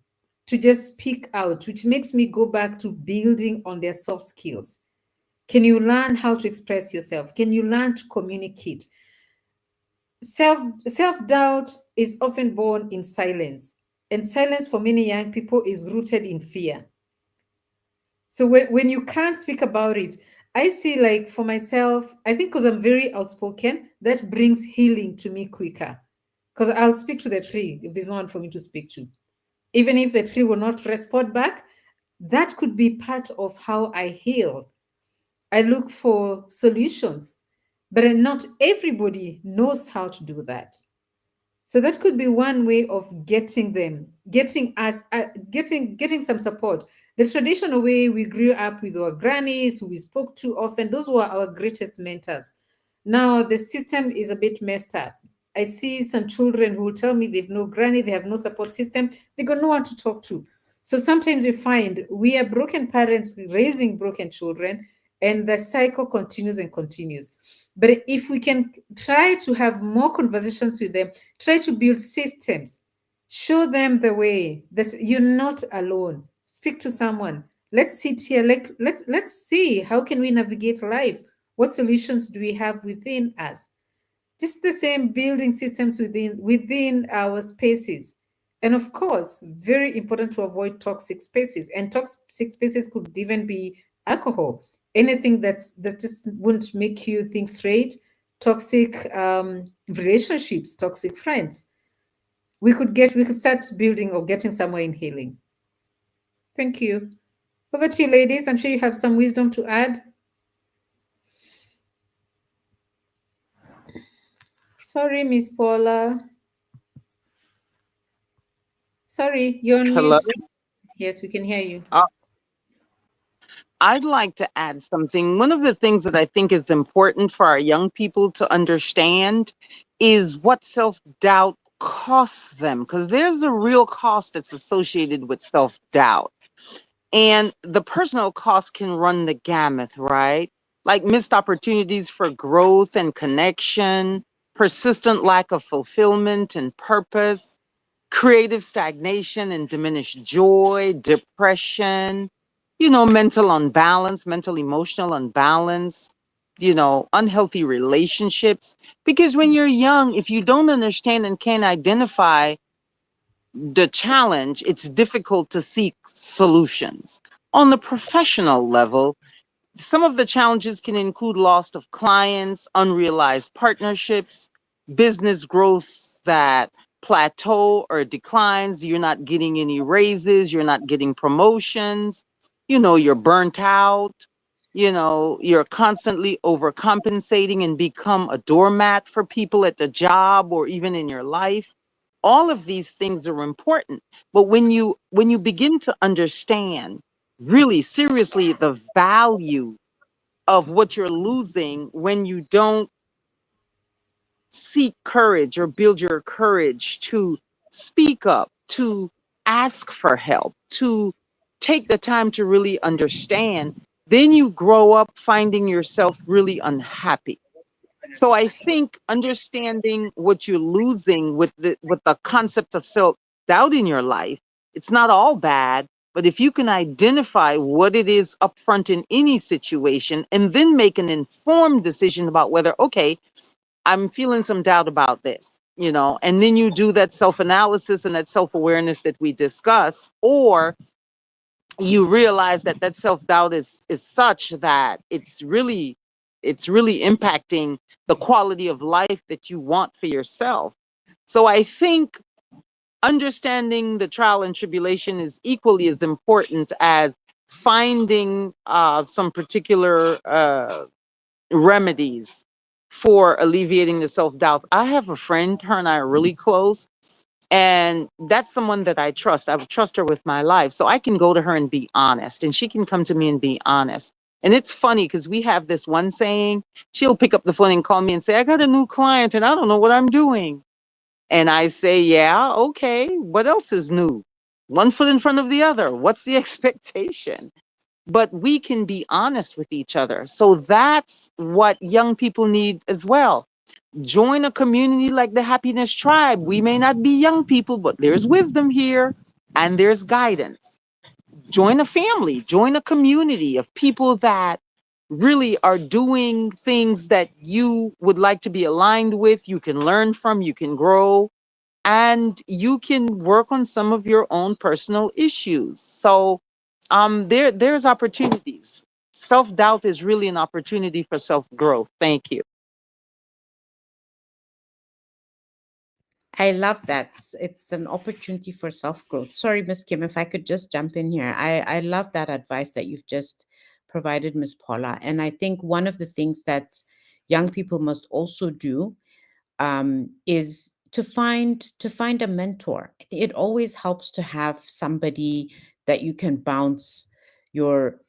to just speak out, which makes me go back to building on their soft skills. Can you learn how to express yourself? Can you learn to communicate? Self-doubt is often born in silence, and silence for many young people is rooted in fear. So when you can't speak about it, I see, like, for myself, I think because I'm very outspoken, that brings healing to me quicker. Because I'll speak to the tree if there's no one for me to speak to. Even if the tree will not respond back, that could be part of how I heal. I look for solutions, but not everybody knows how to do that. So that could be one way of getting some support. The traditional way we grew up with our grannies, who we spoke to often, those were our greatest mentors. Now the system is a bit messed up. I see some children who will tell me they've no granny, they have no support system, they got no one to talk to. So sometimes you find we are broken parents raising broken children, and the cycle continues and continues. But if we can try to have more conversations with them, try to build systems, show them the way that you're not alone. Speak to someone. Let's sit here. Like let's see how can we navigate life. What solutions do we have within us? Just the same, building systems within our spaces. And of course, very important to avoid toxic spaces. And toxic spaces could even be alcohol, anything that just wouldn't make you think straight, toxic relationships, toxic friends. We could start building or getting somewhere in healing. Thank you. Over to you, ladies. I'm sure you have some wisdom to add. Sorry, Miss Paula. Sorry, you're on Hello. mute. Yes, we can hear you. I'd like to add something. One of the things that I think is important for our young people to understand is what self doubt costs them, because there's a real cost that's associated with self doubt. And the personal cost can run the gamut, right? Like missed opportunities for growth and connection, persistent lack of fulfillment and purpose, creative stagnation and diminished joy, depression, mental unbalance, mental emotional unbalance, unhealthy relationships. Because when you're young, if you don't understand and can't identify the challenge, it's difficult to seek solutions. On the professional level, some of the challenges can include loss of clients, unrealized partnerships, business growth that plateau or declines. You're not getting any raises, you're not getting promotions, you're burnt out, you're constantly overcompensating and become a doormat for people at the job or even in your life. All of these things are important. But when you begin to understand really seriously the value of what you're losing when you don't seek courage or build your courage to speak up, to ask for help, to take the time to really understand, then you grow up finding yourself really unhappy. So I think understanding what you're losing with the concept of self doubt in your life, it's not all bad. But if you can identify what it is upfront in any situation and then make an informed decision about whether, okay, I'm feeling some doubt about this, and then you do that self analysis and that self awareness that we discuss, or you realize that that self doubt is such that it's really impacting the quality of life that you want for yourself. So I think understanding the trial and tribulation is equally as important as finding some particular remedies for alleviating the self doubt. I have a friend, her and I are really close, and that's someone that I trust. I would trust her with my life. So I can go to her and be honest, and she can come to me and be honest. And it's funny because we have this one saying, she'll pick up the phone and call me and say, I got a new client and I don't know what I'm doing. And I say, yeah, okay. What else is new? One foot in front of the other. What's the expectation? But we can be honest with each other. So that's what young people need as well. Join a community like the Happiness Tribe. We may not be young people, but there's wisdom here and there's guidance. Join a family, join a community of people that really are doing things that you would like to be aligned with, you can learn from, you can grow, and you can work on some of your own personal issues. So there's opportunities. Self-doubt is really an opportunity for self-growth. Thank you. I love that. It's an opportunity for self growth. Sorry, Miss Kim, if I could just jump in here. I love that advice that you've just provided, Miss Paula. And I think one of the things that young people must also do is to find a mentor. It always helps to have somebody that you can bounce your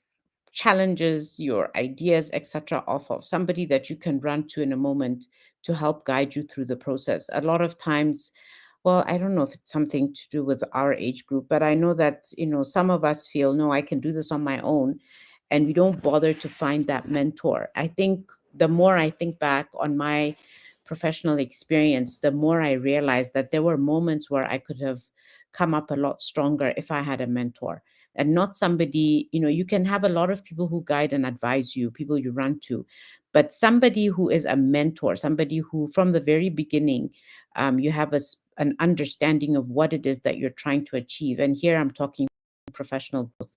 challenges, your ideas, etc., off of, somebody that you can run to in a moment to help guide you through the process. A lot of times, well, I don't know if it's something to do with our age group, but I know that, some of us feel, no, I can do this on my own. And we don't bother to find that mentor. I think the more I think back on my professional experience, the more I realized that there were moments where I could have come up a lot stronger if I had a mentor and not somebody, you can have a lot of people who guide and advise you, people you run to, but somebody who is a mentor, somebody who from the very beginning, you have an understanding of what it is that you're trying to achieve. And here I'm talking professional growth.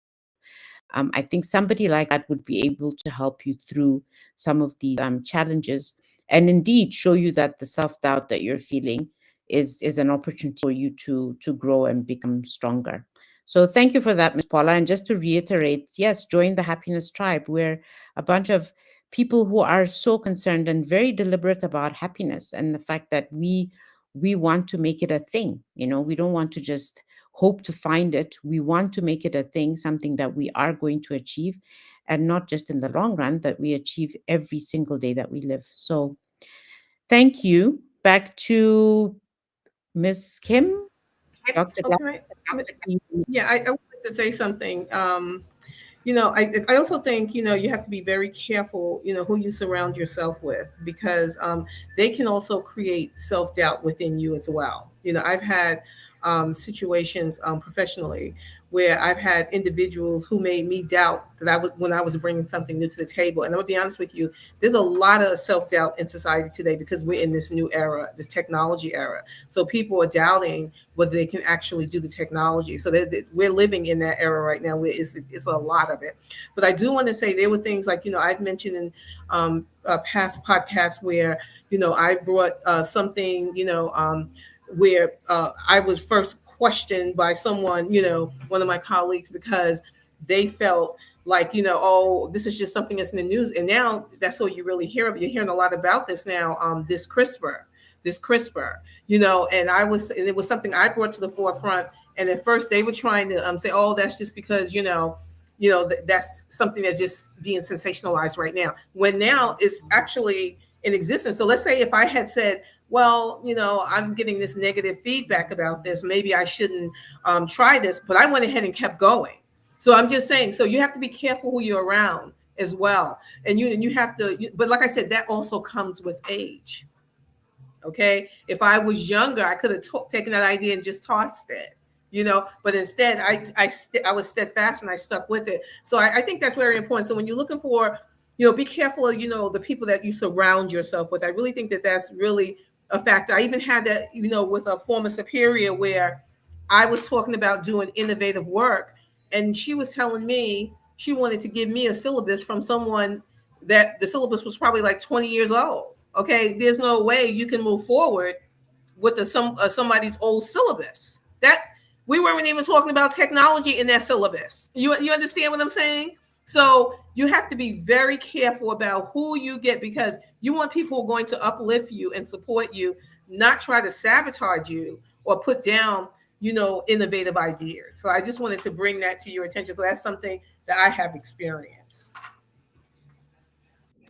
I think somebody like that would be able to help you through some of these challenges, and indeed show you that the self doubt that you're feeling is an opportunity for you to grow and become stronger. So thank you for that, Ms. Paula. And just to reiterate, yes, join the Happiness Tribe. We're a bunch of people who are so concerned and very deliberate about happiness and the fact that we want to make it a thing. We don't want to just hope to find it. We want to make it a thing, something that we are going to achieve, and not just in the long run, that we achieve every single day that we live. So thank you. Back to Miss Kim, Dr. Oh, can I? Yeah, I would like to say something. I also think, you have to be very careful, who you surround yourself with, because they can also create self doubt within you as well. I've had situations professionally, where I've had individuals who made me doubt that I would when I was bringing something new to the table. And I'm gonna be honest with you, there's a lot of self doubt in society today because we're in this new era, this technology era. So people are doubting whether they can actually do the technology. So we're living in that era right now where it's a lot of it. But I do want to say there were things like, I've mentioned in past podcasts where, I brought something, where I was first questioned by someone, one of my colleagues, because they felt like, oh, this is just something that's in the news. And now that's all you really hear of. You're hearing a lot about this now, this CRISPR, and and it was something I brought to the forefront. And at first they were trying to say, oh, that's just because, that's something that's just being sensationalized right now. When now it's actually in existence. So let's say if I had said, well, I'm getting this negative feedback about this, maybe I shouldn't try this, but I went ahead and kept going. So I'm just saying, so you have to be careful who you're around as well. And you have to, but like I said, that also comes with age. Okay. If I was younger, I could have taken that idea and just tossed it, but instead I was steadfast and I stuck with it. So I think that's very important. So when you're looking for, be careful of, the people that you surround yourself with. I really think that that's really a factor. I even had that, with a former superior where I was talking about doing innovative work, and she was telling me she wanted to give me a syllabus from someone that the syllabus was probably like 20 years old. Okay, there's no way you can move forward with somebody's old syllabus. That we weren't even talking about technology in that syllabus. You understand what I'm saying? So you have to be very careful about who you get, because you want people who are going to uplift you and support you, not try to sabotage you or put down, innovative ideas. So I just wanted to bring that to your attention. So that's something that I have experienced.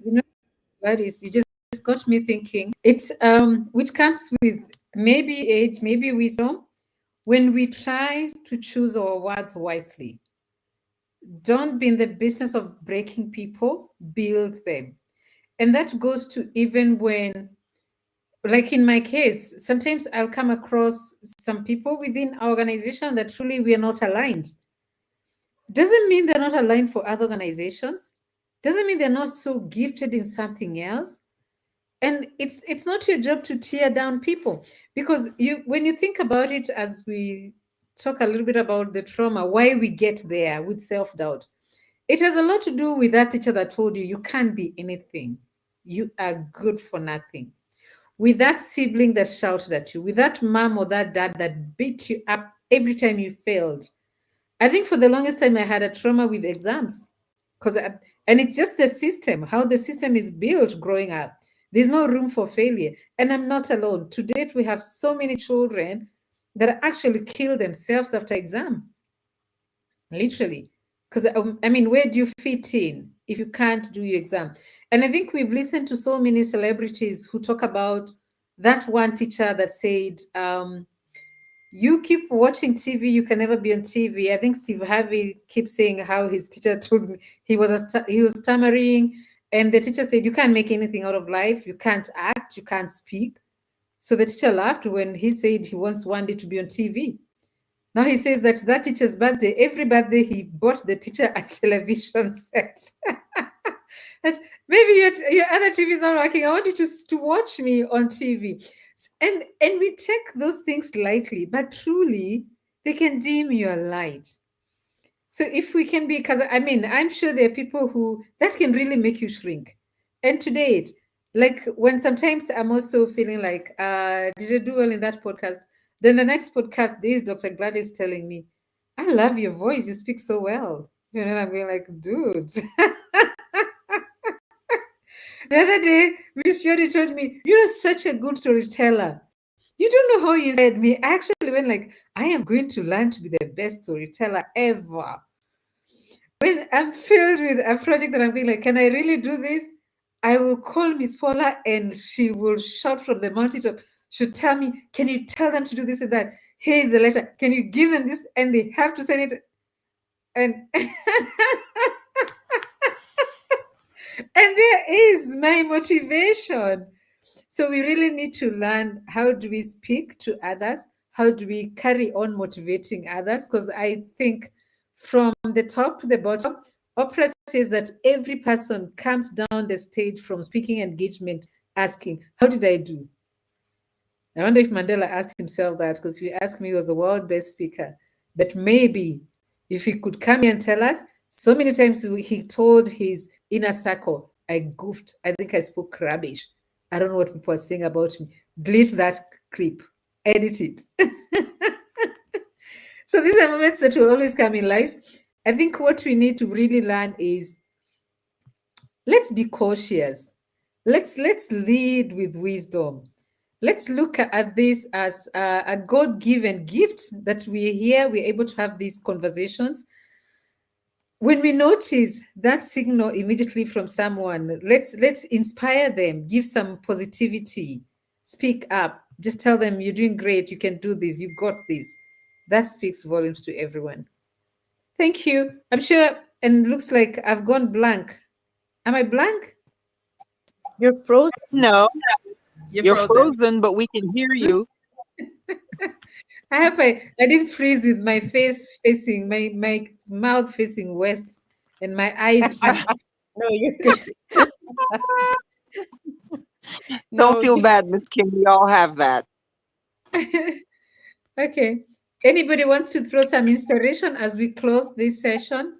You know, Gladys, you just got me thinking. It's which comes with maybe age, maybe wisdom. When we try to choose our words wisely, don't be in the business of breaking people, build them. And that goes to even when, like in my case, sometimes I'll come across some people within our organization that truly we are not aligned. Doesn't mean they're not aligned for other organizations. Doesn't mean they're not so gifted in something else. And it's not your job to tear down people, because when you think about it, as we talk a little bit about the trauma, why we get there with self-doubt, it has a lot to do with that teacher that told you you can't be anything, you are good for nothing, with that sibling that shouted at you, with that mom or that dad that beat you up every time you failed. I think for the longest time I had a trauma with exams, because and it's just the system, how the system is built growing up. There's no room for failure, and I'm not alone. To date, we have so many children that actually kill themselves after exam, literally. Because I mean, where do you fit in if you can't do your exam? And I think we've listened to so many celebrities who talk about that one teacher that said, you keep watching TV, you can never be on TV. I think Steve Harvey keeps saying how his teacher told me he was stammering, and the teacher said, you can't make anything out of life, you can't act, you can't speak. So the teacher laughed when he said he wants one day to be on TV. Now he says that teacher's birthday, every birthday he bought the teacher a television set. That maybe your other TV is not working. I want you to watch me on TV. And we take those things lightly, but truly they can dim your light. So if we can be, because I mean, I'm sure there are people who that can really make you shrink. And to date, like when sometimes I'm also feeling like, did I do well in that podcast? Then the next podcast, this Dr. Gladys telling me, I love your voice. You speak so well. And I'm being like, dude. The other day, Miss Jody told me, you're such a good storyteller. You don't know how you said me. I actually went like, I am going to learn to be the best storyteller ever. When I'm filled with a project that I'm being like, can I really do this? I will call Miss Paula and she will shout from the mountaintop. She'll tell me, can you tell them to do this and that? Here's the letter. Can you give them this? And they have to send it. And and there is my motivation. So we really need to learn, how do we speak to others? how do we carry on motivating others? Because I think from the top to the bottom, Oprah says that every person comes down the stage from speaking engagement asking, how did I do? I wonder if Mandela asked himself that, because if you ask me, he was the world best speaker. But maybe if he could come here and tell us, so many times he told his inner circle, I goofed. I think I spoke rubbish. I don't know what people are saying about me. Delete that clip, edit it. So these are moments that will always come in life. I think what we need to really learn is, let's be cautious. Let's lead with wisdom. Let's look at this as a God-given gift that we're here, we're able to have these conversations. When we notice that signal immediately from someone, let's inspire them, give some positivity, speak up, just tell them you're doing great, you can do this, you got this. That speaks volumes to everyone. Thank you. I'm sure, and looks like I've gone blank. Am I blank? You're frozen. No, You're you're frozen. frozen, but we can hear you. I didn't freeze with my face facing my mouth facing west and my eyes east. No, you're good. Don't No, feel bad, Miss Kim. We all have that. Okay. Anybody wants to throw some inspiration as we close this session?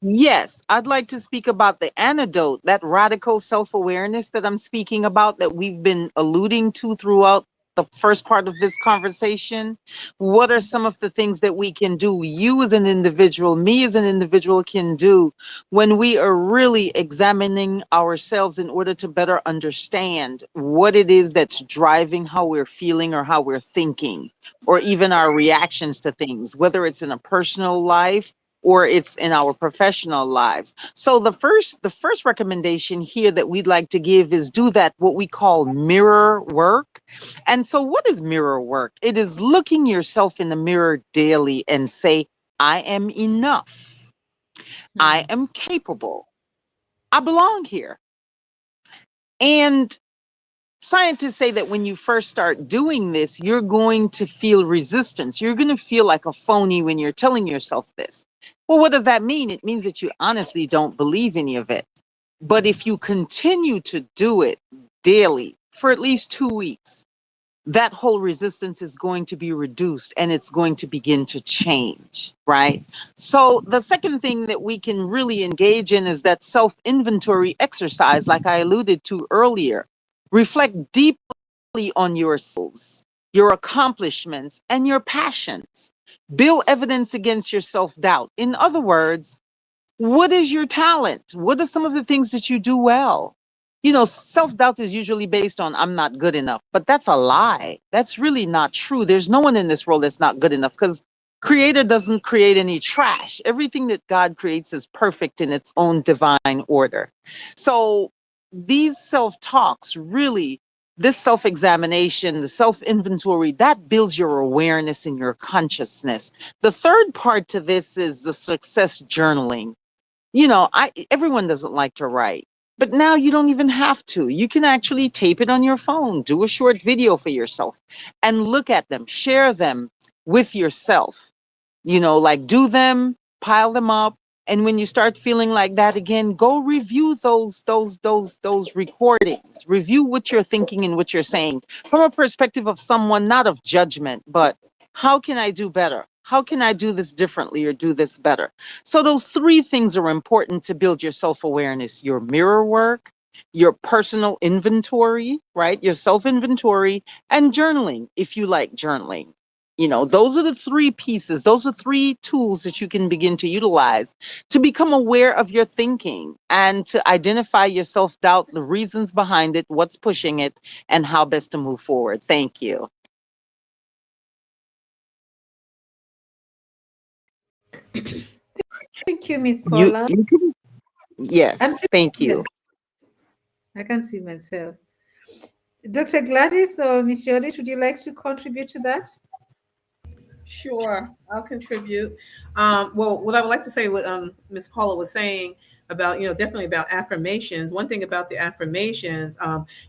Yes, I'd like to speak about the antidote, that radical self awareness that I'm speaking about, that we've been alluding to throughout the first part of this conversation. What are some of the things that we can do, you as an individual, me as an individual, can do when we are really examining ourselves in order to better understand what it is that's driving how we're feeling or how we're thinking, or even our reactions to things, whether it's in a personal life or it's in our professional lives. So the first recommendation here that we'd like to give is do that what we call mirror work. And so what is mirror work? It is looking yourself in the mirror daily and say, I am enough. I Hmm. am capable. I belong here. And scientists say that when you first start doing this, you're going to feel resistance. You're going to feel like a phony when you're telling yourself this. Well, what does that mean? It means that you honestly don't believe any of it. But if you continue to do it daily for at least 2 weeks, that whole resistance is going to be reduced and it's going to begin to change, right? So, the second thing that we can really engage in is that self inventory exercise, like I alluded to earlier. Reflect deeply on your skills, your accomplishments, and your passions. Build evidence against your self doubt. In other words, what is your talent? What are some of the things that you do well? Self doubt is usually based on I'm not good enough, but that's a lie. That's really not true. There's no one in this world that's not good enough because Creator doesn't create any trash. Everything that God creates is perfect in its own divine order. So these self talks really, this self examination, the self inventory, that builds your awareness and your consciousness. The third part to this is the success journaling. I everyone doesn't like to write, but now you don't even have to. You can actually tape it on your phone, do a short video for yourself and look at them, share them with yourself. Like, do them, pile them up, and when you start feeling like that again, go review those recordings. Review what you're thinking and what you're saying from a perspective of someone, not of judgment, but how can I do better? How can I do this differently or do this better? So those three things are important to build your self-awareness: your mirror work, your personal inventory, right? Your self-inventory, and journaling, if you like journaling. Those are the three pieces. Those are three tools that you can begin to utilize to become aware of your thinking and to identify your self doubt, the reasons behind it, what's pushing it, and how best to move forward. Thank you. Thank you, Miss You, Paula. you can, I'm yes, still thank you. here. I can't see myself. Dr. Gladys or Miss Yodish, would you like to contribute to that? Sure, I'll contribute. Well, what I would like to say, what Miss Paula was saying, about, definitely about affirmations. One thing about the affirmations,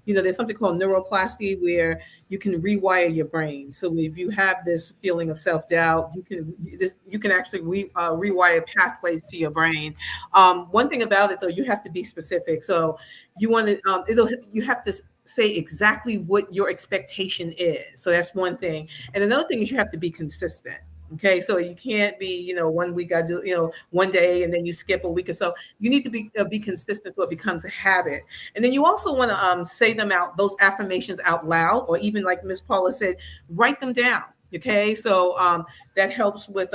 there's something called neuroplasty where you can rewire your brain. So if you have this feeling of self doubt, you can actually rewire pathways to your brain. One thing about it though, you have to be specific. So you want to you have to say exactly what your expectation is. So that's one thing. And another thing is you have to be consistent. Okay, so you can't be, 1 week I do, one day and then you skip a week or so. You need to be consistent so it becomes a habit. And then you also want to say them out, those affirmations out loud, or even like Miss Paula said, write them down. Okay, so that helps with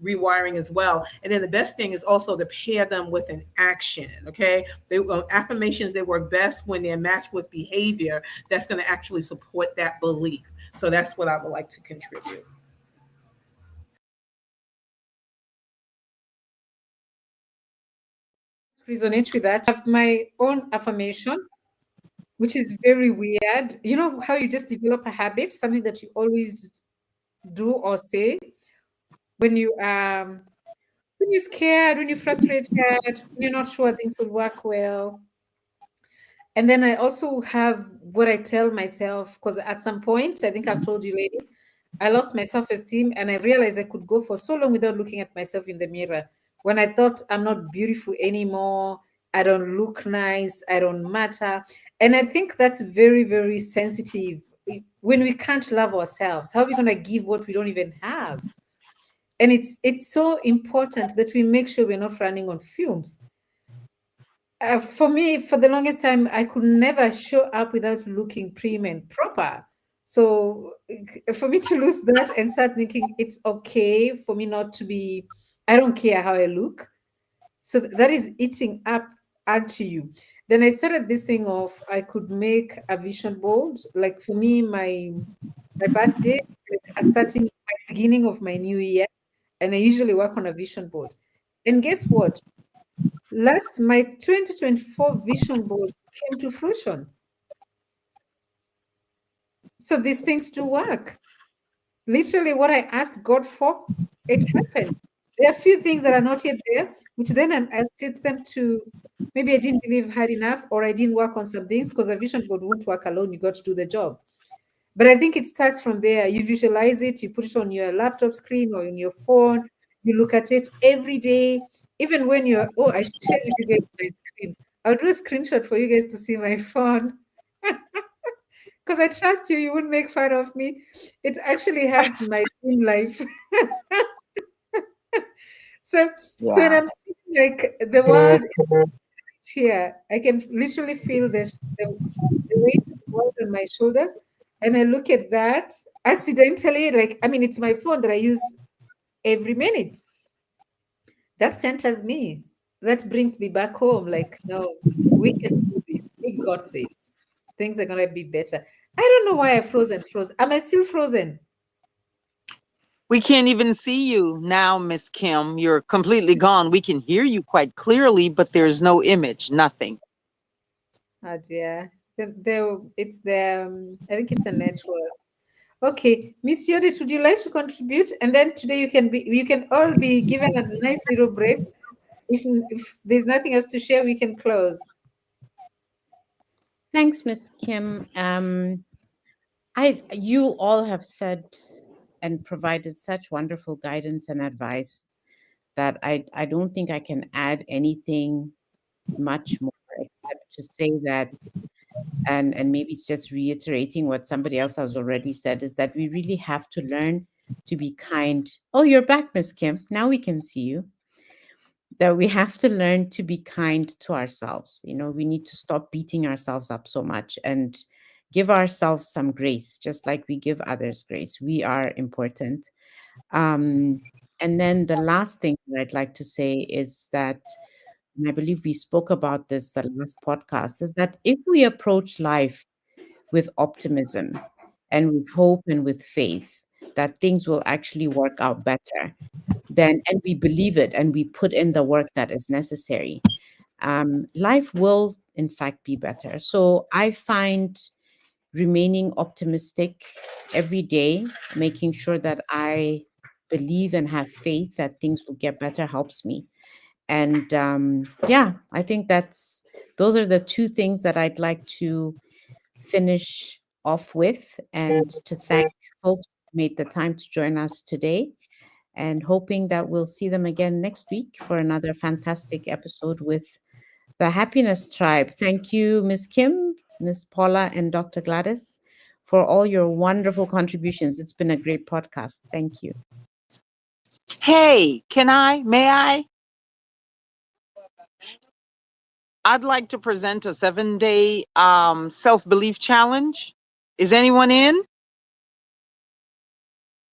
rewiring as well. And then the best thing is also to pair them with an action. Okay, affirmations, they work best when they're matched with behavior that's going to actually support that belief. So that's what I would like to contribute. Resonate with that. I have my own affirmation, which is very weird. You know how you just develop a habit, something that you always do or say when when you're scared, when you're frustrated, when you're not sure things will work well. And then I also have what I tell myself, because at some point, I think I've told you ladies, I lost my self esteem and I realized I could go for so long without looking at myself in the mirror. When I thought I'm not beautiful anymore, I don't look nice, I don't matter. And I think that's very, very sensitive. When we can't love ourselves, how are we going to give what we don't even have? And it's so important that we make sure we're not running on fumes. For me, for the longest time, I could never show up without looking prim and proper. So for me to lose that and start thinking it's okay for me not to be, I don't care how I look. So that is eating up onto you. Then I started this thing of I could make a vision board. Like for me, my birthday, it's like a starting my beginning of my new year, and I usually work on a vision board. And guess what? Last, my 2024 vision board came to fruition. So these things do work. Literally, what I asked God for, it happened. There are a few things that are not yet there, which then I set them to maybe I didn't believe hard enough or I didn't work on some things because a vision board won't work alone. You got to do the job. But I think it starts from there. You visualize it, you put it on your laptop screen or in your phone, you look at it every day, even when you're, oh, I should share with you guys my screen. I'll do a screenshot for you guys to see my phone because I trust you, you wouldn't make fun of me. It actually has my dream life. So, so when Yeah. I'm thinking like the world is here, I can literally feel the weight of the world on my shoulders. And I look at that accidentally, like, I mean, it's my phone that I use every minute. That centers me. That brings me back home. Like, no, we can do this. We got this. Things are gonna be better. I don't know why I froze and froze. Am I still frozen? We can't even see you now, Miss Kim. You're completely gone. We can hear you quite clearly, but there's no image, nothing. Oh dear. It's the I think it's a network. Okay, Miss Yodis, would you like to contribute? And then today you can all be given a nice little break. If there's nothing else to share, we can close. Thanks, Miss Kim. I you all have said and provided such wonderful guidance and advice that I don't think I can add anything much more except to say that, and maybe it's just reiterating what somebody else has already said, is that we really have to learn to be kind. Oh, you're back, Miss Kim. Now we can see you. That we have to learn to be kind to ourselves. We need to stop beating ourselves up so much and give ourselves some grace, just like we give others grace. We are important. Um, and then the last thing that I'd like to say is that, and I believe we spoke about this the last podcast, is that if we approach life with optimism and with hope and with faith that things will actually work out better, then, and we believe it and we put in the work that is necessary, life will in fact be better. So I find remaining optimistic every day, making sure that I believe and have faith that things will get better, helps me. And yeah, I think those are the two things that I'd like to finish off with, and to thank folks who made the time to join us today, and hoping that we'll see them again next week for another fantastic episode with the Happiness Tribe. Thank you, Miss Kim, Miss Paula, and Dr. Gladys, for all your wonderful contributions. It's been a great podcast. Thank you. Hey, may I? I'd like to present a 7-day self-belief challenge. Is anyone in?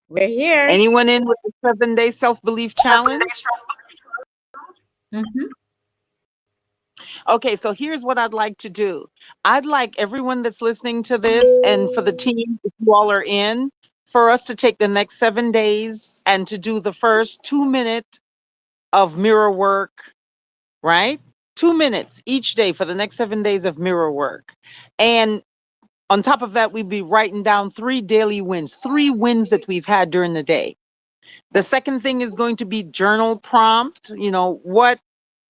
We're here. Anyone in with the 7-day self-belief challenge? Mm-hmm. Okay, so here's what I'd like to do. I'd like everyone that's listening to this, and for the team, if you all are in, for us to take the next 7 days and to do the first 2 minutes of mirror work, right? 2 minutes each day for the next 7 days of mirror work. And on top of that, we'd be writing down 3 daily wins, 3 wins that we've had during the day. The second thing is going to be journal prompt. What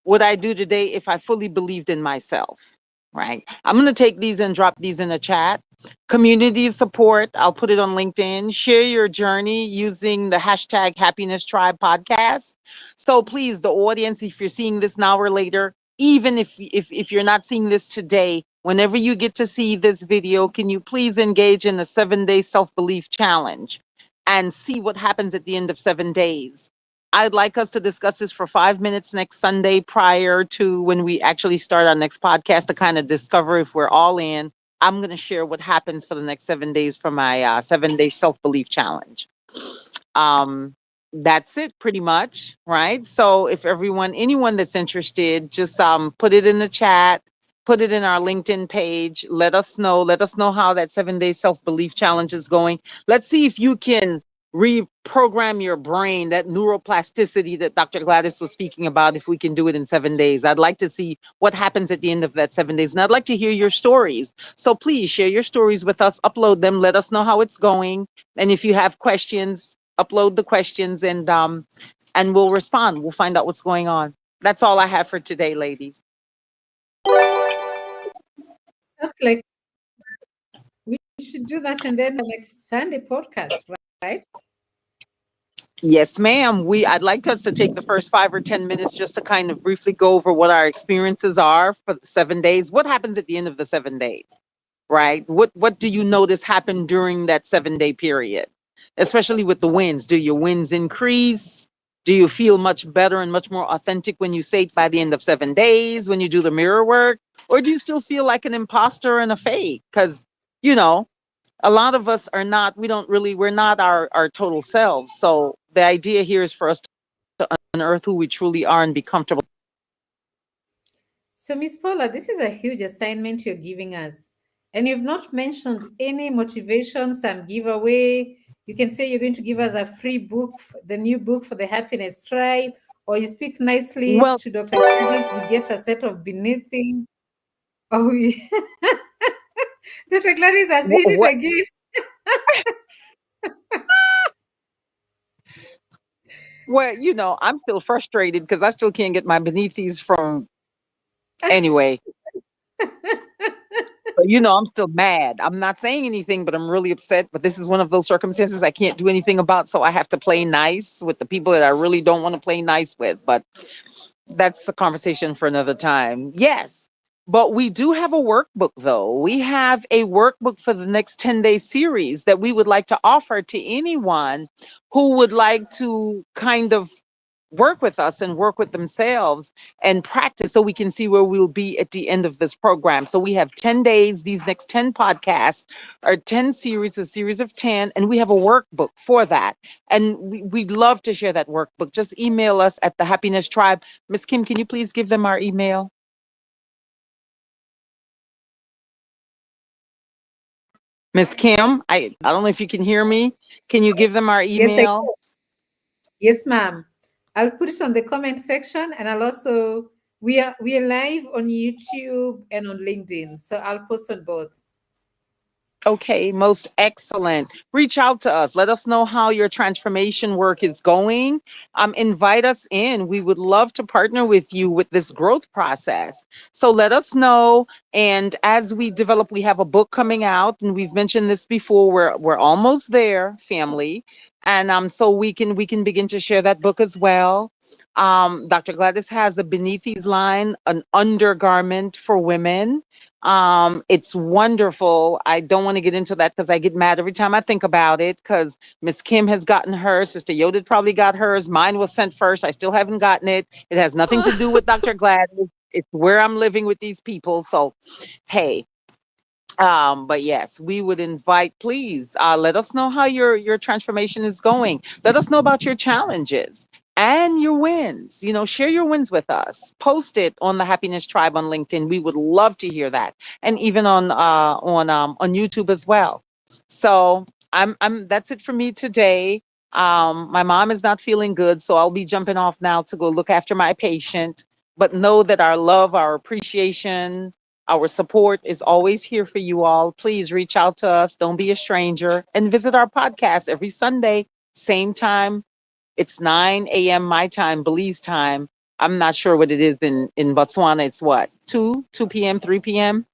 would I do today if I fully believed in myself? Right. I'm going to take these and drop these in the chat. Community support. I'll put it on LinkedIn. Share your journey using the hashtag Happiness Tribe podcast. So please, the audience, if you're seeing this now or later, even if you're not seeing this today, whenever you get to see this video, can you please engage in the 7-day self-belief challenge and see what happens at the end of 7 days? I'd like us to discuss this for 5 minutes next Sunday prior to when we actually start our next podcast to kind of discover if we're all in. I'm going to share what happens for the next 7 days for my 7-day self-belief challenge. Um, that's it pretty much, right? So if anyone that's interested, just put it in the chat, put it in our LinkedIn page. Let us know how that 7-day self-belief challenge is going. Let's see if you can reprogram your brain, that neuroplasticity that Dr. Gladys was speaking about, if we can do it in 7 days. I'd like to see what happens at the end of that 7 days. And I'd like to hear your stories. So please share your stories with us, upload them, let us know how it's going. And if you have questions, upload the questions, and we'll respond. We'll find out what's going on. That's all I have for today, ladies. That's like we should do that and then the next Sunday podcast, right? Yes, ma'am. I'd like us to take the first 5 or 10 minutes just to kind of briefly go over what our experiences are for the 7 days. What happens at the end of the 7 days, right? What do you notice happen during that 7-day period? Especially with the wins. Do your wins increase? Do you feel much better and much more authentic when you say it by the end of 7 days, when you do the mirror work? Or do you still feel like an imposter and a fake? Because, you know, a lot of us are not, we're not our total selves. So the idea here is for us to unearth who we truly are and be comfortable. So, Miss Paula, this is a huge assignment you're giving us. And you've not mentioned any motivation, some giveaway. You can say you're going to give us a free book, the new book for the Happiness Tribe, or you speak nicely Well, to Dr. Gladys, we get a set of beneath things. Oh, yeah. Dr. Gladys has hit it what, again. I'm still frustrated because I still can't get my beneathies from anyway. But I'm still mad. I'm not saying anything, but I'm really upset. But this is one of those circumstances I can't do anything about. So I have to play nice with the people that I really don't want to play nice with. But that's a conversation for another time. Yes. But we do have a workbook, though. We have a workbook for the next 10-day series that we would like to offer to anyone who would like to kind of work with us and work with themselves and practice so we can see where we'll be at the end of this program. So we have 10 days. These next 10 podcasts are 10 series, a series of 10, and we have a workbook for that. And we'd love to share that workbook. Just email us at the Happiness Tribe. Miss Kim, can you please give them our email? Miss Kim, I don't know if you can hear me. Can you give them our Yes, email? yes, ma'am. I'll put it on the comment section, and I'll also we are live on YouTube and on LinkedIn, so I'll post on both. Okay, most excellent. Reach out to us. Let us know how your transformation work is going. Invite us in. We would love to partner with you with this growth process. So let us know. And as we develop, we have a book coming out, and we've mentioned this before. We're almost there, family, and so we can begin to share that book as well. Dr. Gladys has a Beneath These line, an undergarment for women. It's wonderful. I don't want to get into that because I get mad every time I think about it, because Miss Kim has gotten hers. Sister Yoda probably got hers. Mine was sent first. I still haven't gotten it. It has nothing to do with Dr. Gladys. It's where I'm living with these people. So, hey, but yes, we would invite, please, let us know how your transformation is going. Let us know about your challenges and your wins. Share your wins with us. Post it on the Happiness Tribe on LinkedIn. We would love to hear that. And even on YouTube as well. So I'm that's it for me today. My mom is not feeling good, so I'll be jumping off now to go look after my patient. But know that our love, our appreciation, our support is always here for you all. Please reach out to us. Don't be a stranger, and visit our podcast every Sunday, same time. It's 9 a.m. my time, Belize time. I'm not sure what it is in Botswana. It's what, 2 p.m., 3 p.m.?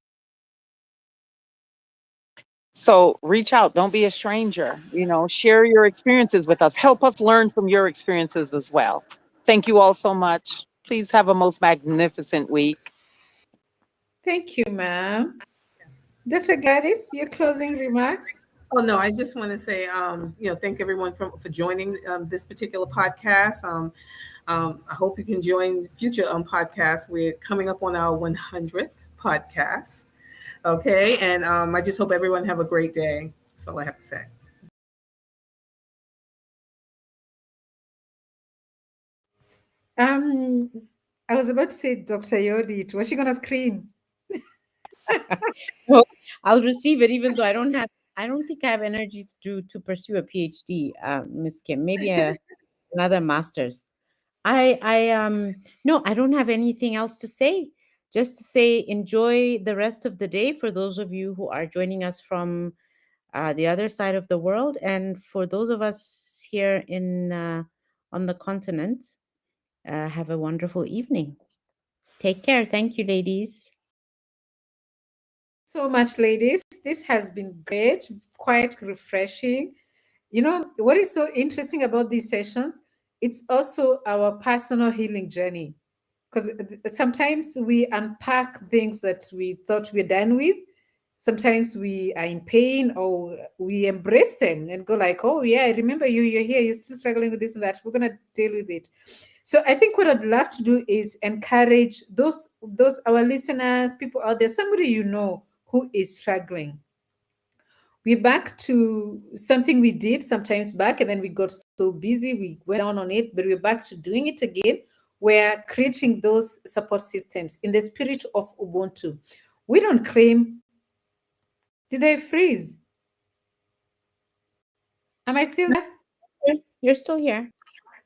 So reach out. Don't be a stranger. Share your experiences with us. Help us learn from your experiences as well. Thank you all so much. Please have a most magnificent week. Thank you, ma'am. Yes. Dr. Gladys, your closing remarks? Oh no, I just want to say, thank everyone for joining this particular podcast. I hope you can join future podcasts. We're coming up on our 100th podcast. Okay, and I just hope everyone have a great day. That's all I have to say. Um, I was about to say Dr. Yodit. Was she gonna scream? No, I'll receive it, even though I don't think I have energy to pursue a PhD, Miss Kim. Maybe another master's. I no, I don't have anything else to say. Just to say, enjoy the rest of the day for those of you who are joining us from the other side of the world, and for those of us here in on the continent, have a wonderful evening. Take care. Thank you, ladies. So much, ladies. This has been great, quite refreshing. What is so interesting about these sessions? It's also our personal healing journey. Because sometimes we unpack things that we thought we're done with. Sometimes we are in pain, or we embrace them and go like, oh yeah, I remember you're here, you're still struggling with this and that. We're gonna deal with it. So I think what I'd love to do is encourage those our listeners, people out there, somebody who is struggling. We're back to something we did sometimes back, and then we got so busy, we went down on it, but we're back to doing it again. We're creating those support systems in the spirit of Ubuntu. We don't claim, did I freeze? Am I still there? You're still here.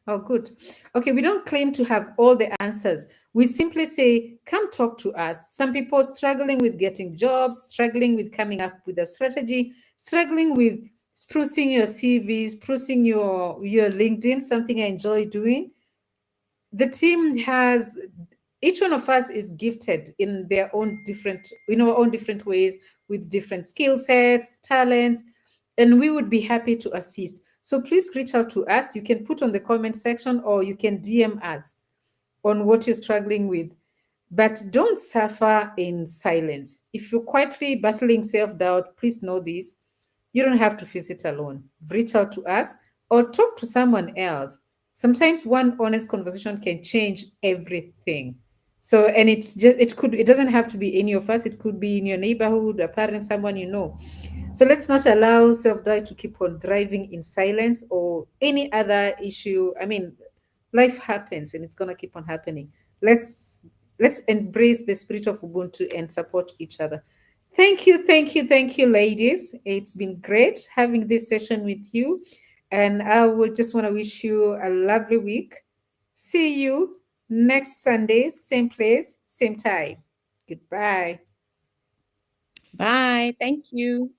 Oh, good. Okay, we don't claim to have all the answers. We simply say, come talk to us. Some people struggling with getting jobs, struggling with coming up with a strategy, struggling with sprucing your CV, sprucing your LinkedIn, something I enjoy doing. The team has, each one of us is gifted in their own different, in our own different ways, with different skill sets, talents, and we would be happy to assist. So please reach out to us. You can put on the comment section, or you can DM us on what you're struggling with. But don't suffer in silence. If you're quietly battling self doubt, please know this: you don't have to face it alone. Reach out to us or talk to someone else. Sometimes one honest conversation can change everything. So, and it doesn't have to be any of us. It could be in your neighborhood, a parent, someone you know. So let's not allow self-doubt to keep on driving in silence, or any other issue. I mean, life happens and it's gonna keep on happening. Let's embrace the spirit of Ubuntu and support each other. Thank you, ladies. It's been great having this session with you. And I would just want to wish you a lovely week. See you next Sunday, same place, same time. Goodbye. Bye. Thank you.